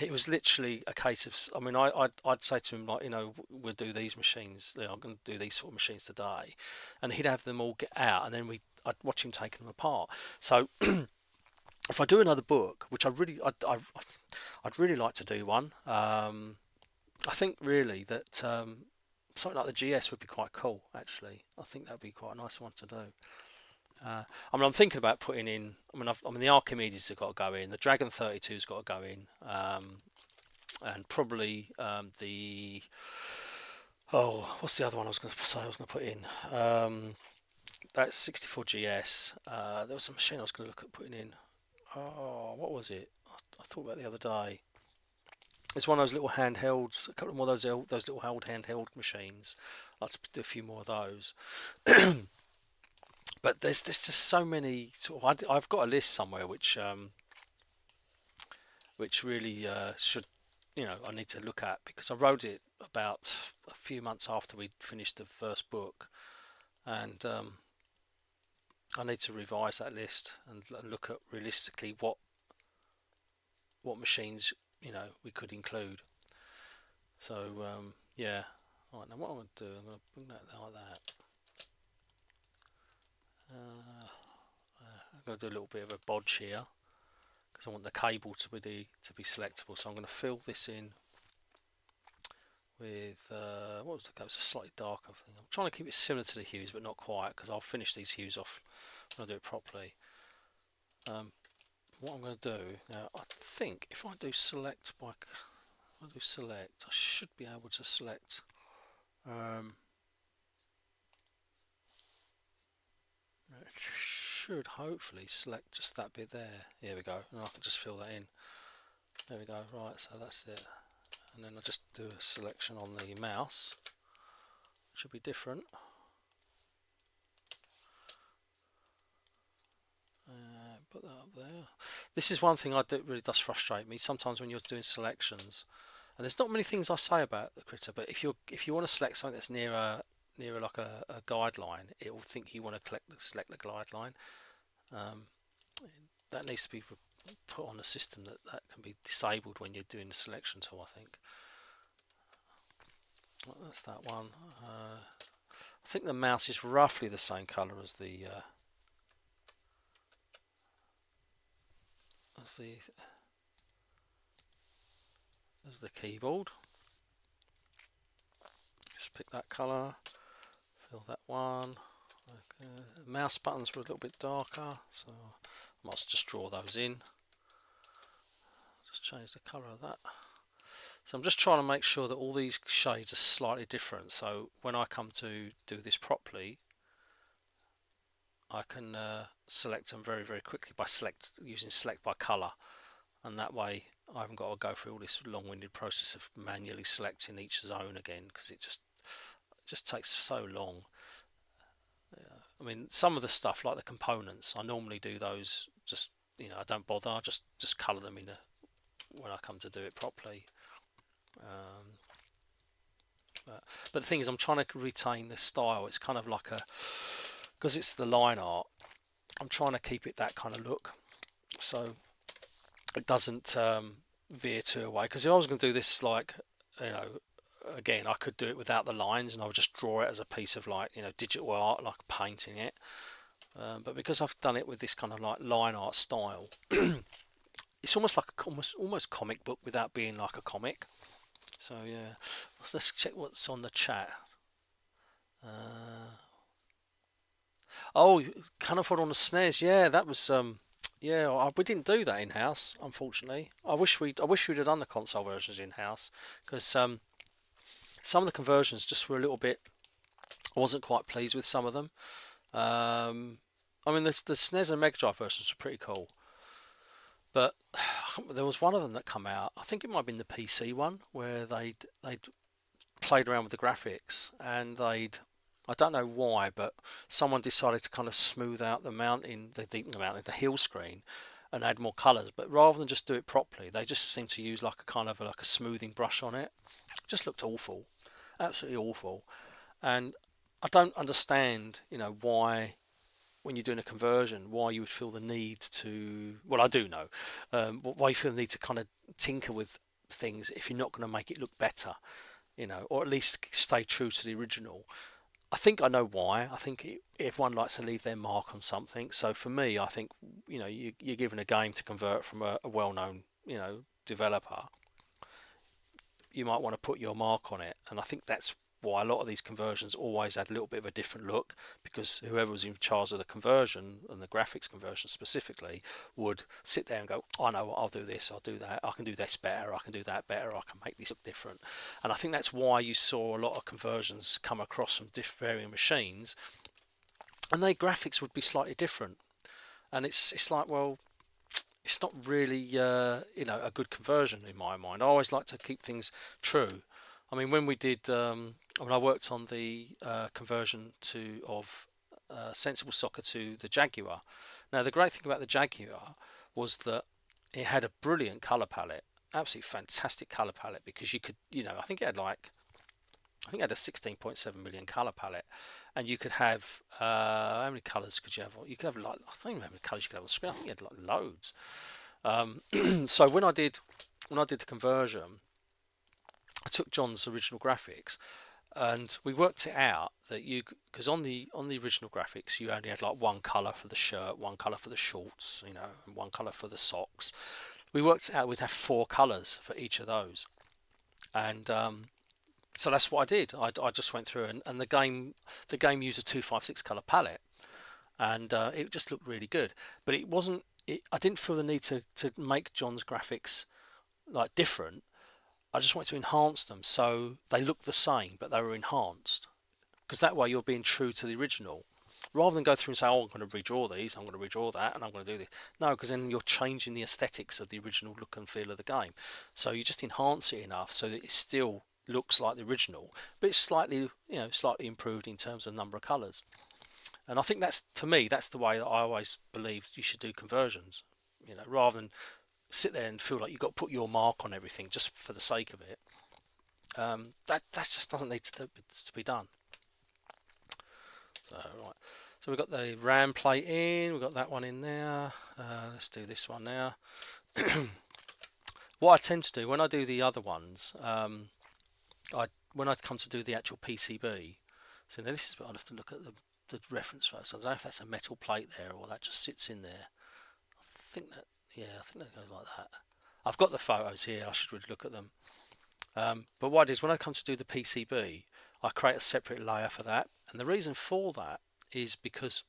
it was literally a case of. I mean, I'd say to him like, you know, we'll do these machines. You know, I'm going to do these sort of machines today, and he'd have them all get out, and then I'd watch him taking them apart. So if I do another book, which I'd really like to do one. I think really that something like the GS would be quite cool. Actually, I think that'd be quite a nice one to do. I mean, I'm thinking about putting in. I mean, the Archimedes have got to go in. The Dragon 32's got to go in, and probably the. Oh, what's the other one I was going to say? I was going to put in. That's 64GS. There was a machine I was going to look at putting in. Oh, what was it? I thought about it the other day. It's one of those little handhelds. A couple more of those little old handheld machines. I'd like to do a few more of those. But there's just so many. I've got a list somewhere which really should, you know, I need to look at because I wrote it about a few months after we finished the first book, and I need to revise that list and look at realistically what machines, you know, we could include. So yeah. All right, now what I'm going to do, I'm going to bring that like that. I'm going to do a little bit of a bodge here because I want the cable to be selectable. So I'm going to fill this in with what was the colour? It's a slightly darker thing. I'm trying to keep it similar to the hues, but not quite because I'll finish these hues off when I do it properly. What I'm going to do now, I think if I do select I should be able to select. It should hopefully select just that bit there. Here we go, and I can just fill that in. There we go. Right, so that's it. And then I just do a selection on the mouse. It should be different. Put that up there. This is one thing really does frustrate me sometimes when you're doing selections. And there's not many things I say about the Critter, but if you want to select something that's near like a guideline, it will think you want to select the guideline. That needs to be put on a system that can be disabled when you're doing the selection tool, I think. Well, that's that one. I I think the mouse is roughly the same colour as the as the keyboard. Just pick that colour, fill that one. Okay. The mouse buttons were a little bit darker, so I must just draw those in. Just change the colour of that. So I'm just trying to make sure that all these shades are slightly different, so when I come to do this properly, I can select them very quickly by using select by colour, and that way I haven't got to go through all this long-winded process of manually selecting each zone again, because it just takes so long. I mean, some of the stuff like the components, I normally do those just, you know, I don't bother, I just colour them in when I come to do it properly. But the thing is, I'm trying to retain the style. It's kind of like because it's the line art, I'm trying to keep it that kind of look, so it doesn't veer too away. Because if I was going to do this, like, you know, again, I could do it without the lines and I would just draw it as a piece of, like, you know, digital art, like painting it. But because I've done it with this kind of like line art style, it's almost like almost comic book without being like a comic. So yeah, let's check what's on the chat. Oh, can't afford on the SNES. Yeah, that was yeah. We didn't do that in house, unfortunately. I wish we'd have done the console versions in house, because some of the conversions just were a little bit. I wasn't quite pleased with some of them. I mean, the SNES and Mega Drive versions were pretty cool, but there was one of them that come out. I think it might have been the PC one, where they'd played around with the graphics, and I don't know why, but someone decided to kind of smooth out the mountain, the hill screen, and add more colours. But rather than just do it properly, they just seemed to use like a kind of like a smoothing brush on it. It just looked awful, absolutely awful. And I don't understand, you know, why, when you're doing a conversion, why you would feel the need to. Well, I do know why you feel the need to kind of tinker with things if you're not going to make it look better, you know, or at least stay true to the original. I think I know why. I think everyone likes to leave their mark on something. So for me, I think, you know, you're given a game to convert from a well-known, you know, developer. You might want to put your mark on it, and I think that's why a lot of these conversions always had a little bit of a different look, because whoever was in charge of the conversion, and the graphics conversion specifically, would sit there and go, I know what, I'll do this, I'll do that, I can do this better, I can do that better, I can make this look different. And I think that's why you saw a lot of conversions come across from varying machines, and their graphics would be slightly different. And it's like, well, it's not really you know, a good conversion in my mind. I always like to keep things true. I mean, when we did, when I worked on the conversion of Sensible Soccer to the Jaguar. Now, the great thing about the Jaguar was that it had a brilliant colour palette, absolutely fantastic colour palette, because you could, you know, I think it had a 16.7 million colour palette, and you could have how many colours could you have? You could have, like, I don't even know how many colours you could have on the screen. I think you had like loads. So when I did the conversion, I took John's original graphics, and we worked it out that because on the original graphics you only had like one colour for the shirt, one colour for the shorts, you know, and one colour for the socks. We worked it out we'd have 4 colours for each of those, and so that's what I did. I just went through, and the game used a 256 colour palette, and it just looked really good. But it wasn't. I didn't feel the need to make John's graphics like different. I just wanted to enhance them so they look the same, but they were enhanced. Because that way you're being true to the original, rather than go through and say, "Oh, I'm going to redraw these, I'm going to redraw that, and I'm going to do this." No, because then you're changing the aesthetics of the original look and feel of the game. So you just enhance it enough so that it still looks like the original, but it's slightly, you know, slightly improved in terms of number of colours. And I think that's, to me, that's the way that I always believe you should do conversions. You know, rather than sit there and feel like you've got to put your mark on everything just for the sake of it. That just doesn't need to be done. So right, so we've got the RAM plate in, we've got that one in there. Let's do this one now. What I tend to do when I do the other ones, when I come to do the actual PCB, So now this is what I'll have to look at the reference photos. I don't know if that's a metal plate there or that just sits in there. I think that, yeah, I think that goes like that. I've got the photos here. I should really look at them. But what it is, when I come to do the PCB, I create a separate layer for that. And the reason for that is because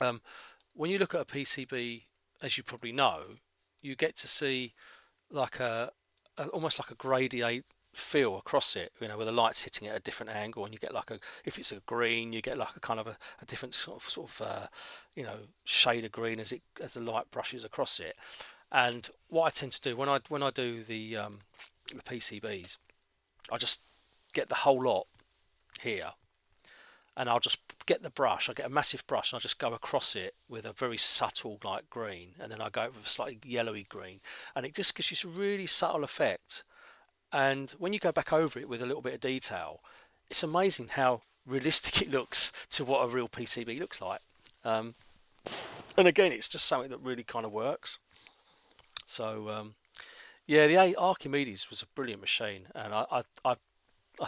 when you look at a PCB, as you probably know, you get to see like almost like a gradiate feel across it, you know, where the light's hitting at a different angle, and you get like if it's a green, you get like a kind of a different sort of you know, shade of green as the light brushes across it. And what I tend to do when I do the PCBs, I just get the whole lot here, and I'll just get the brush. I get a massive brush and I just go across it with a very subtle like green, and then I go with a slightly yellowy green, and it just gives you some really subtle effect. And when you go back over it with a little bit of detail, it's amazing how realistic it looks to what a real PCB looks like. And again, it's just something that really kind of works. So yeah, the Archimedes was a brilliant machine, and I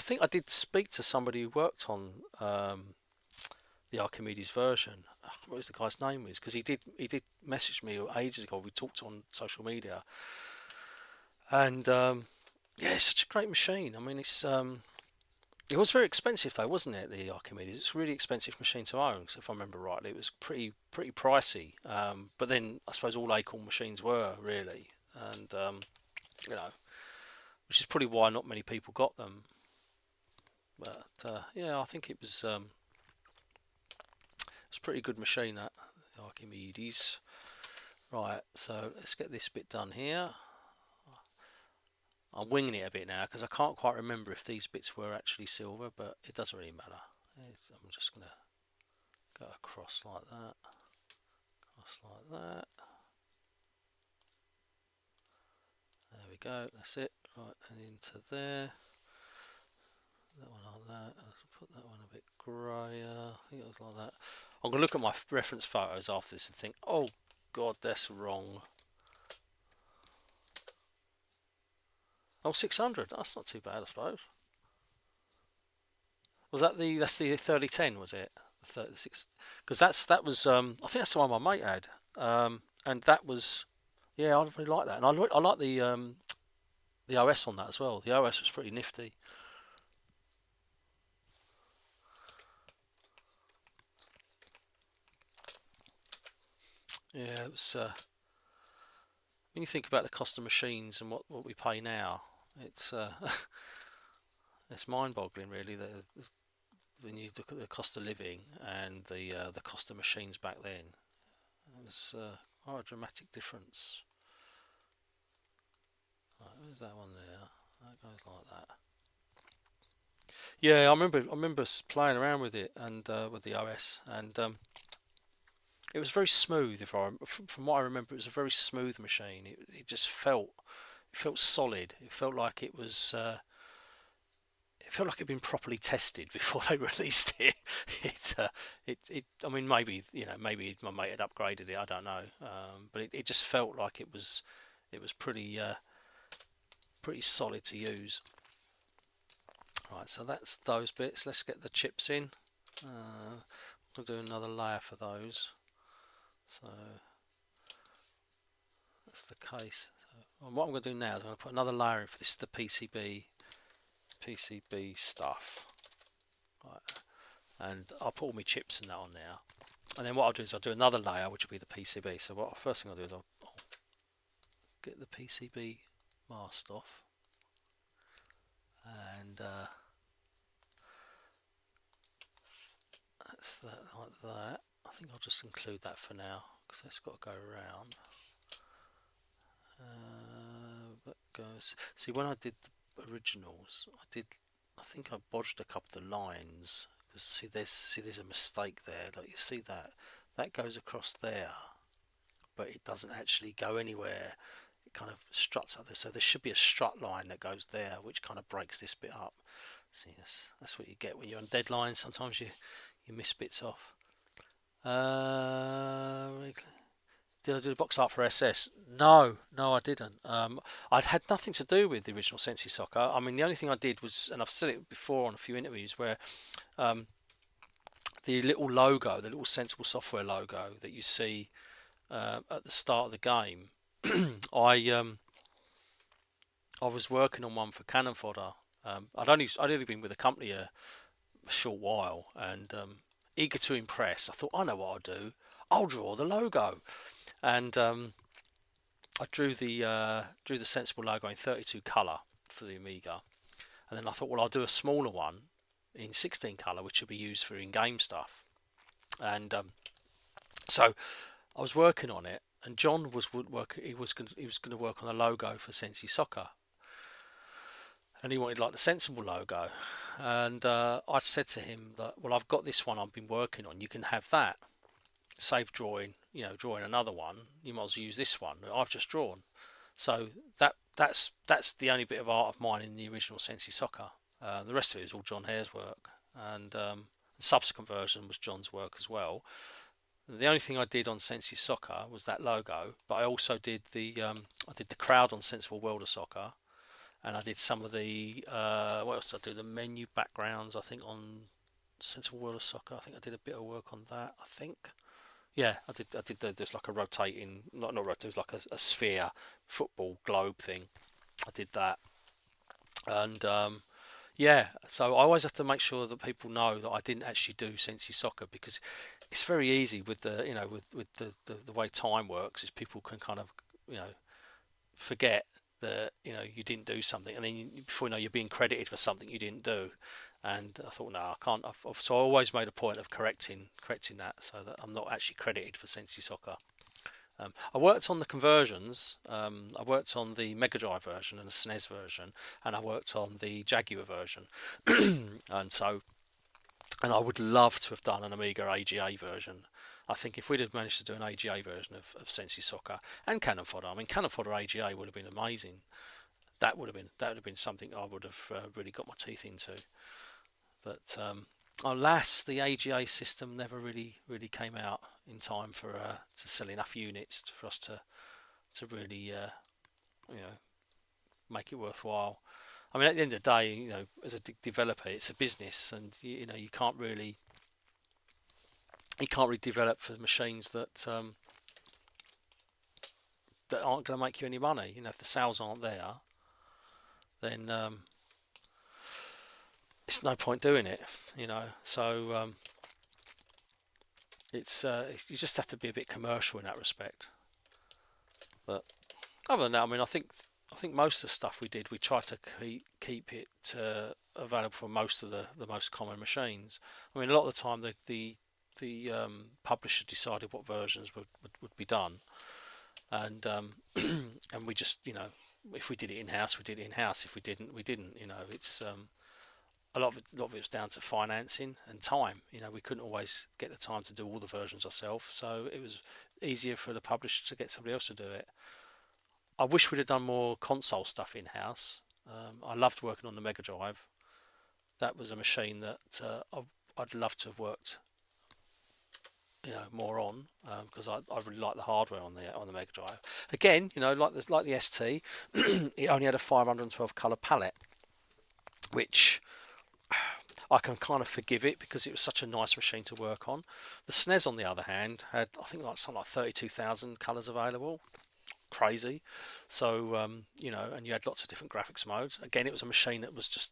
think I did speak to somebody who worked on the Archimedes version. What was the guy's name? Because he did message me ages ago. We talked on social media, and yeah, it's such a great machine. I mean, it was very expensive though, wasn't it? The Archimedes. It's a really expensive machine to own. So if I remember rightly, it was pretty pricey. But then I suppose all Acorn machines were really, and you know, which is probably why not many people got them. But yeah, I think it was a pretty good machine, that Archimedes. Right, so let's get this bit done here. I'm winging it a bit now because I can't quite remember if these bits were actually silver, but it doesn't really matter. I'm just going to go across like that, across like that. There we go, that's it. Right, and into there. That one like that. I'll put that one a bit grayer. I think it was like that. I'm going to look at my reference photos after this and think, oh god, that's wrong. Oh, 600. That's not too bad, I suppose. Was that that's the 3010? Was it? The 36? Because that was I think that's the one my mate had. And that was, yeah, I really like that. And I like the OS on that as well. The OS was pretty nifty. Yeah, it was. When you think about the cost of machines and what we pay now, it's it's mind-boggling, really. When you look at the cost of living and the cost of machines back then, it was quite a dramatic difference. Right, where's that one there? That goes like that. Yeah, I remember playing around with it and with the OS, and it was very smooth. From what I remember, it was a very smooth machine. It just felt solid. It felt like it was. It felt like it'd been properly tested before they released it. I mean, maybe maybe my mate had upgraded it. I don't know, but it just felt like it was pretty solid to use. Right, so that's those bits. Let's get the chips in. We'll do another layer for those. So that's the case. So what I'm going to do now is I'm going to put another layer in for this. The PCB stuff. Right. And I'll put all my chips and that on now. And then what I'll do is I'll do another layer, which will be the PCB. So what first thing I'll do is I'll get the PCB masked off. And that's that like that. I think I'll just include that for now because that's got to go around. That goes. See, when I did the originals, I think I bodged a couple of the lines because see, there's a mistake there. Like you see that goes across there, but it doesn't actually go anywhere. It kind of struts up there. So there should be a strut line that goes there, which kind of breaks this bit up. See, that's what you get when you're on deadline. Sometimes you miss bits off. did I do the box art for SS? No, no, I didn't. I'd had nothing to do with the original Sensi Soccer. I mean, the only thing I did was, and I've said it before on a few interviews, where the little logo, the little Sensible Software logo that you see at the start of the game, I was working on one for Cannon Fodder. I'd only been with the company a short while, and eager to impress, I thought, I know what I'll do. I'll draw the logo, and I drew the Sensible logo in 32 colour for the Amiga, and then I thought, well, I'll do a smaller one in 16 colour, which will be used for in-game stuff. And so I was working on it, and John was he was going to work on a logo for Sensi Soccer, and he wanted like the Sensible logo. And I said to him that, well, I've got this one I've been working on. You can have that. Save drawing, drawing another one. You might as well use this one that I've just drawn. So that's the only bit of art of mine in the original Sensi Soccer. The rest of it is all John Hare's work, and the subsequent version was John's work as well. The only thing I did on Sensi Soccer was that logo, but I also did the crowd on Sensible World of Soccer, and I did some of the what else did I do? The menu backgrounds, I think, on Sensible World of Soccer. I think I did a bit of work on that. I think, yeah, I did. There's like a rotating, not rotating. It was like a sphere football globe thing. I did that, and yeah. So I always have to make sure that people know that I didn't actually do Sensi Soccer, because it's very easy with the with the way time works, is people can kind of forget that you didn't do something, and then before you know, you're being credited for something you didn't do. And I thought, no, I can't. So I always made a point of correcting that, so that I'm not actually credited for Sensi Soccer. I worked on the conversions. I worked on the Mega Drive version and the SNES version, and I worked on the Jaguar version. And I would love to have done an Amiga AGA version. I think if we'd have managed to do an AGA version of Sensi Soccer and Cannon Fodder, I mean, Cannon Fodder AGA would have been amazing. That would have been something I would have really got my teeth into. But alas, the AGA system never really came out in time for to sell enough units for us to really make it worthwhile. I mean, at the end of the day, as a developer, it's a business, and you can't really develop for machines that that aren't going to make you any money. If the sales aren't there, then it's no point doing it. So it's you just have to be a bit commercial in that respect. But other than that, I mean, I think most of the stuff we did, we tried to keep it available for most of the most common machines. I mean, a lot of the time the publisher decided what versions would be done, and and we just if we did it in house, we did it in house. If we didn't, we didn't. It's a lot of it was down to financing and time. We couldn't always get the time to do all the versions ourselves, so it was easier for the publisher to get somebody else to do it. I wish we'd have done more console stuff in house. I loved working on the Mega Drive. That was a machine that I'd love to have worked more on, because I really like the hardware on the Mega Drive. Again, like the ST, it only had a 512 colour palette, which I can kind of forgive it because it was such a nice machine to work on. The SNES, on the other hand, had, I think, something like 32,000 colours available. Crazy. So and you had lots of different graphics modes. Again, it was a machine that was just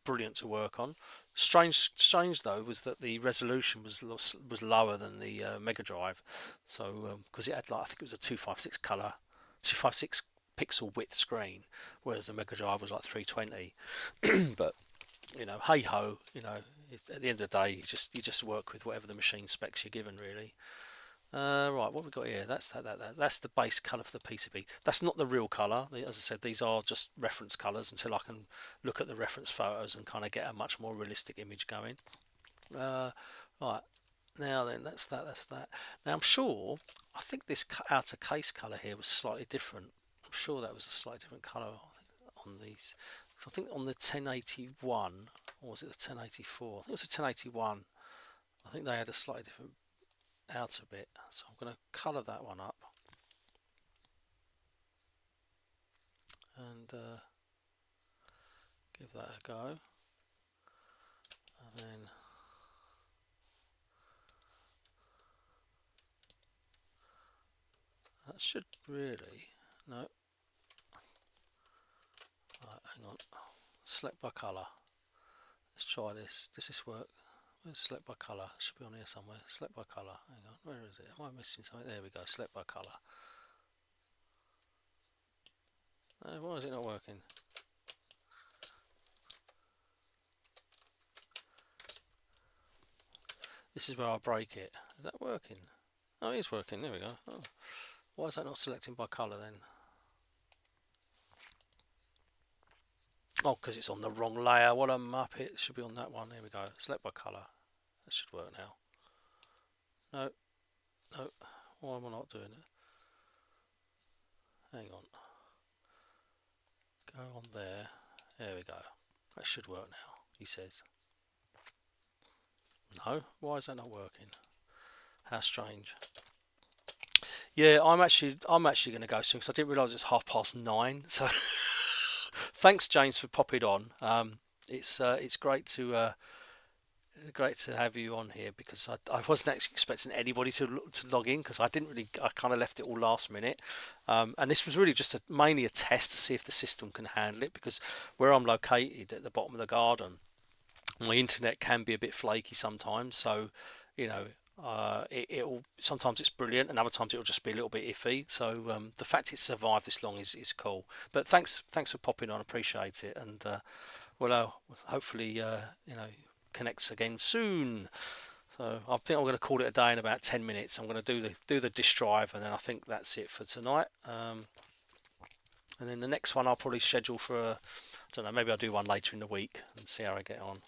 brilliant to work on. Strange though was that the resolution was lower than the Mega Drive. So because it had, I think it was a 256 pixel width screen, whereas the Mega Drive was like 320. But hey ho, at the end of the day, you just work with whatever the machine specs you're given, really. Right, what we got here? That's that's the base colour for the PCB. That's not the real colour. As I said, these are just reference colours until I can look at the reference photos and kind of get a much more realistic image going. Right, now then, that's that. Now I'm sure, I think this outer case colour here was slightly different. I'm sure that was a slightly different colour on these. So I think on the 1081, or was it the 1084? I think it was the 1081. I think they had a slightly different outer bit, so I'm going to colour that one up. and give that a go, and then that should really, no, right, hang on, select by colour, let's try this, does this work? Where's select by colour? It should be on here somewhere. Select by colour, hang on, where is it? Am I missing something? There we go, select by colour. Why is it not working? This is where I break it. Is that working? Oh, it is working, there we go. Oh. Why is that not selecting by colour then? Oh, because it's on the wrong layer. What a muppet. It should be on that one. There we go. Select by colour. That should work now. No. No. Why am I not doing it? Hang on. Go on there. There we go. That should work now, he says. No? Why is that not working? How strange. Yeah, I'm actually going to go soon because I didn't realise it's 9:30. So thanks, James, for popping on. It's great to have you on here because I wasn't actually expecting anybody to log in because I kind of left it all last minute, and this was really just mainly a test to see if the system can handle it because where I'm located at the bottom of the garden, my internet can be a bit flaky sometimes. So, you know, it'll sometimes it's brilliant and other times it'll just be a little bit iffy. So the fact it's survived this long is cool. But thanks for popping on, appreciate it, and hopefully connects again soon. So I think I'm going to call it a day in about 10 minutes. I'm going to do the disk drive, and then I think that's it for tonight. And then the next one I'll probably schedule for I don't know, maybe I'll do one later in the week and see how I get on.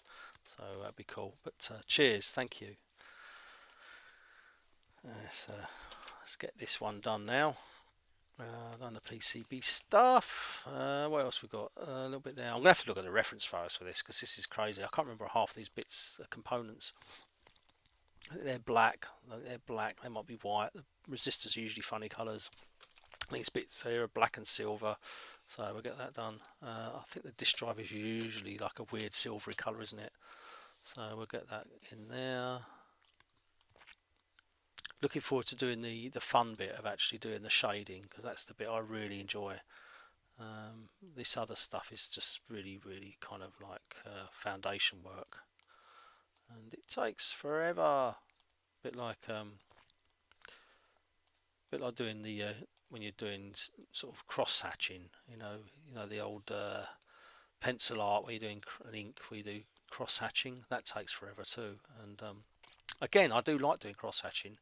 So that'd be cool. But cheers, thank you. Let's get this one done now. Done the PCB stuff. What else we got? A little bit there. I'm gonna have to look at the reference files for this because this is crazy. I can't remember half these bits, components. They're black. They're black. They might be white. The resistors are usually funny colours. These bits here are black and silver. So we'll get that done. I think the disk drive is usually like a weird silvery colour, isn't it? So we'll get that in there. Looking forward to doing the fun bit of actually doing the shading because that's the bit I really enjoy. This other stuff is just really kind of like foundation work, and it takes forever. Bit like doing the when you're doing sort of cross hatching. You know the old pencil art where you're doing an ink, where you do cross hatching. That takes forever too. And again, I do like doing cross hatching.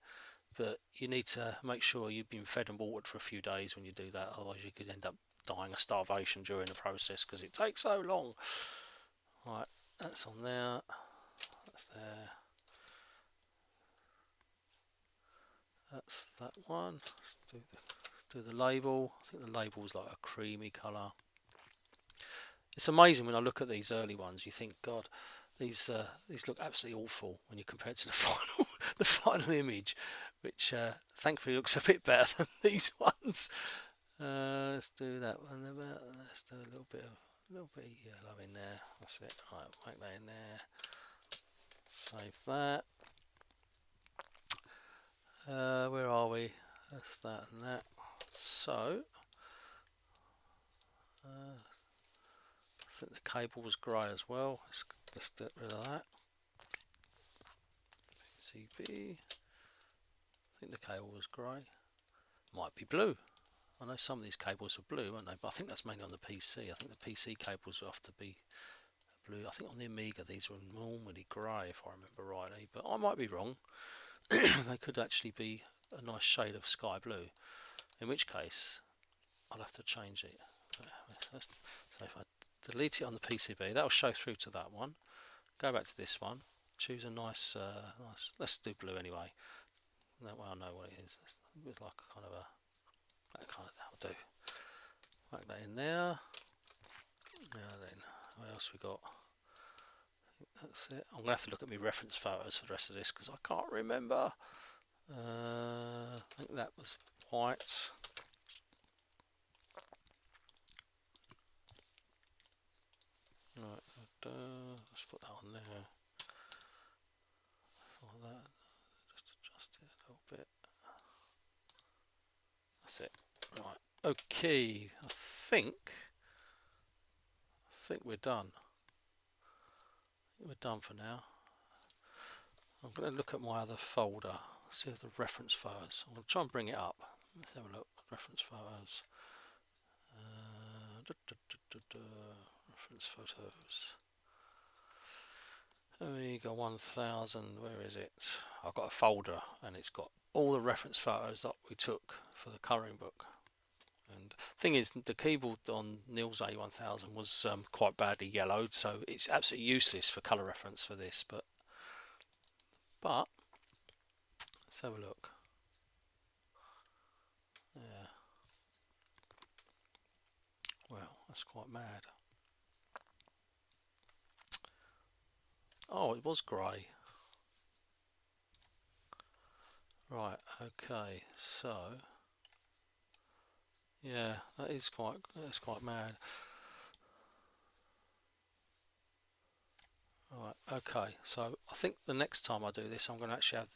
But you need to make sure you've been fed and watered for a few days when you do that, otherwise you could end up dying of starvation during the process because it takes so long. Right, that's on there, that's there, that's that one. Let's do the label. I think the label's like a creamy colour. It's amazing when I look at these early ones, you think, God, these look absolutely awful when you compare it to the final image, which thankfully looks a bit better than these ones. Let's do that one. Let's do a little bit of yellow in there. That's it. Right, make that in there. Save that. Where are we? That's that and that. So I think the cable was grey as well. Let's just get rid of that. PCB. I think the cable was grey. Might be blue. I know some of these cables are blue, aren't they? But I think that's mainly on the PC. I think the PC cables have to be blue. I think on the Amiga these were normally grey, if I remember rightly. But I might be wrong. They could actually be a nice shade of sky blue. In which case, I'll have to change it. So if I delete it on the PCB, that'll show through to that one. Go back to this one. Choose a nice. Let's do blue anyway. That way I know what it is. It's like a kind of a. That'll do. Whack that in there. Now then, what else we got? I think that's it. I'm gonna have to look at my reference photos for the rest of this because I can't remember. I think that was white. Let's put that on there. Like that. Just adjust it a little bit. That's it. Right. Okay. I think we're done. We're done for now. I'm going to look at my other folder. See if the reference photos. I'm going to try and bring it up. Let's have a look. Reference photos. Reference photos. Amiga 1000. Where is it? I've got a folder and it's got all the reference photos that we took for the colouring book. And thing is, the keyboard on Neil's A1000 was quite badly yellowed, so it's absolutely useless for colour reference for this. But let's have a look. Yeah. Well, that's quite mad. Oh, it was grey. Right. Okay. So. Yeah, that's quite mad. Right, okay, so I think the next time I do this, I'm going to actually have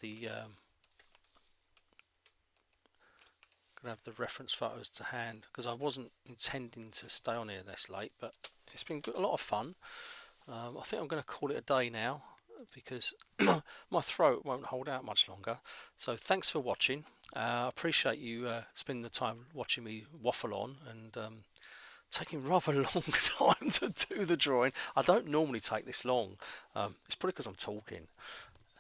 the reference photos to hand, because I wasn't intending to stay on here this late, but it's been a lot of fun. I think I'm going to call it a day now, because my throat won't hold out much longer. So thanks for watching. I appreciate you spending the time watching me waffle on and taking rather a long time to do the drawing. I don't normally take this long. It's probably because I'm talking.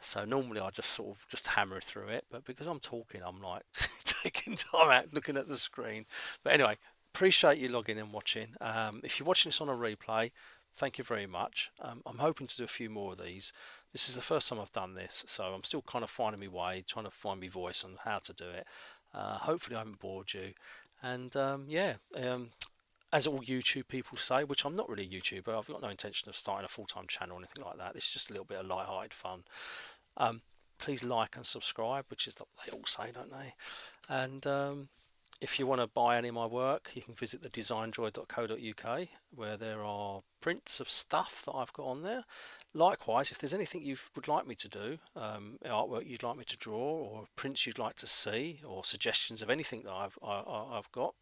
So normally I just sort of just hammer through it, but because I'm talking, I'm like taking time out looking at the screen. But anyway, appreciate you logging and watching. If you're watching this on a replay, thank you very much. I'm hoping to do a few more of these. This is the first time I've done this, so I'm still kind of finding my way, trying to find my voice on how to do it. Hopefully I haven't bored you. And as all YouTube people say, which I'm not really a YouTuber, I've got no intention of starting a full-time channel or anything like that. It's just a little bit of light-hearted fun. Please like and subscribe, which is what they all say, don't they? And if you want to buy any of my work, you can visit the designdroid.co.uk, where there are prints of stuff that I've got on there. Likewise, if there's anything you would like me to do, artwork you'd like me to draw, or prints you'd like to see, or suggestions of anything that I've got,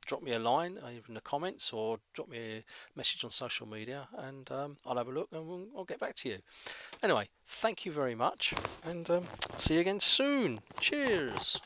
drop me a line either in the comments or drop me a message on social media, and I'll have a look and I'll get back to you. Anyway, thank you very much, and see you again soon. Cheers.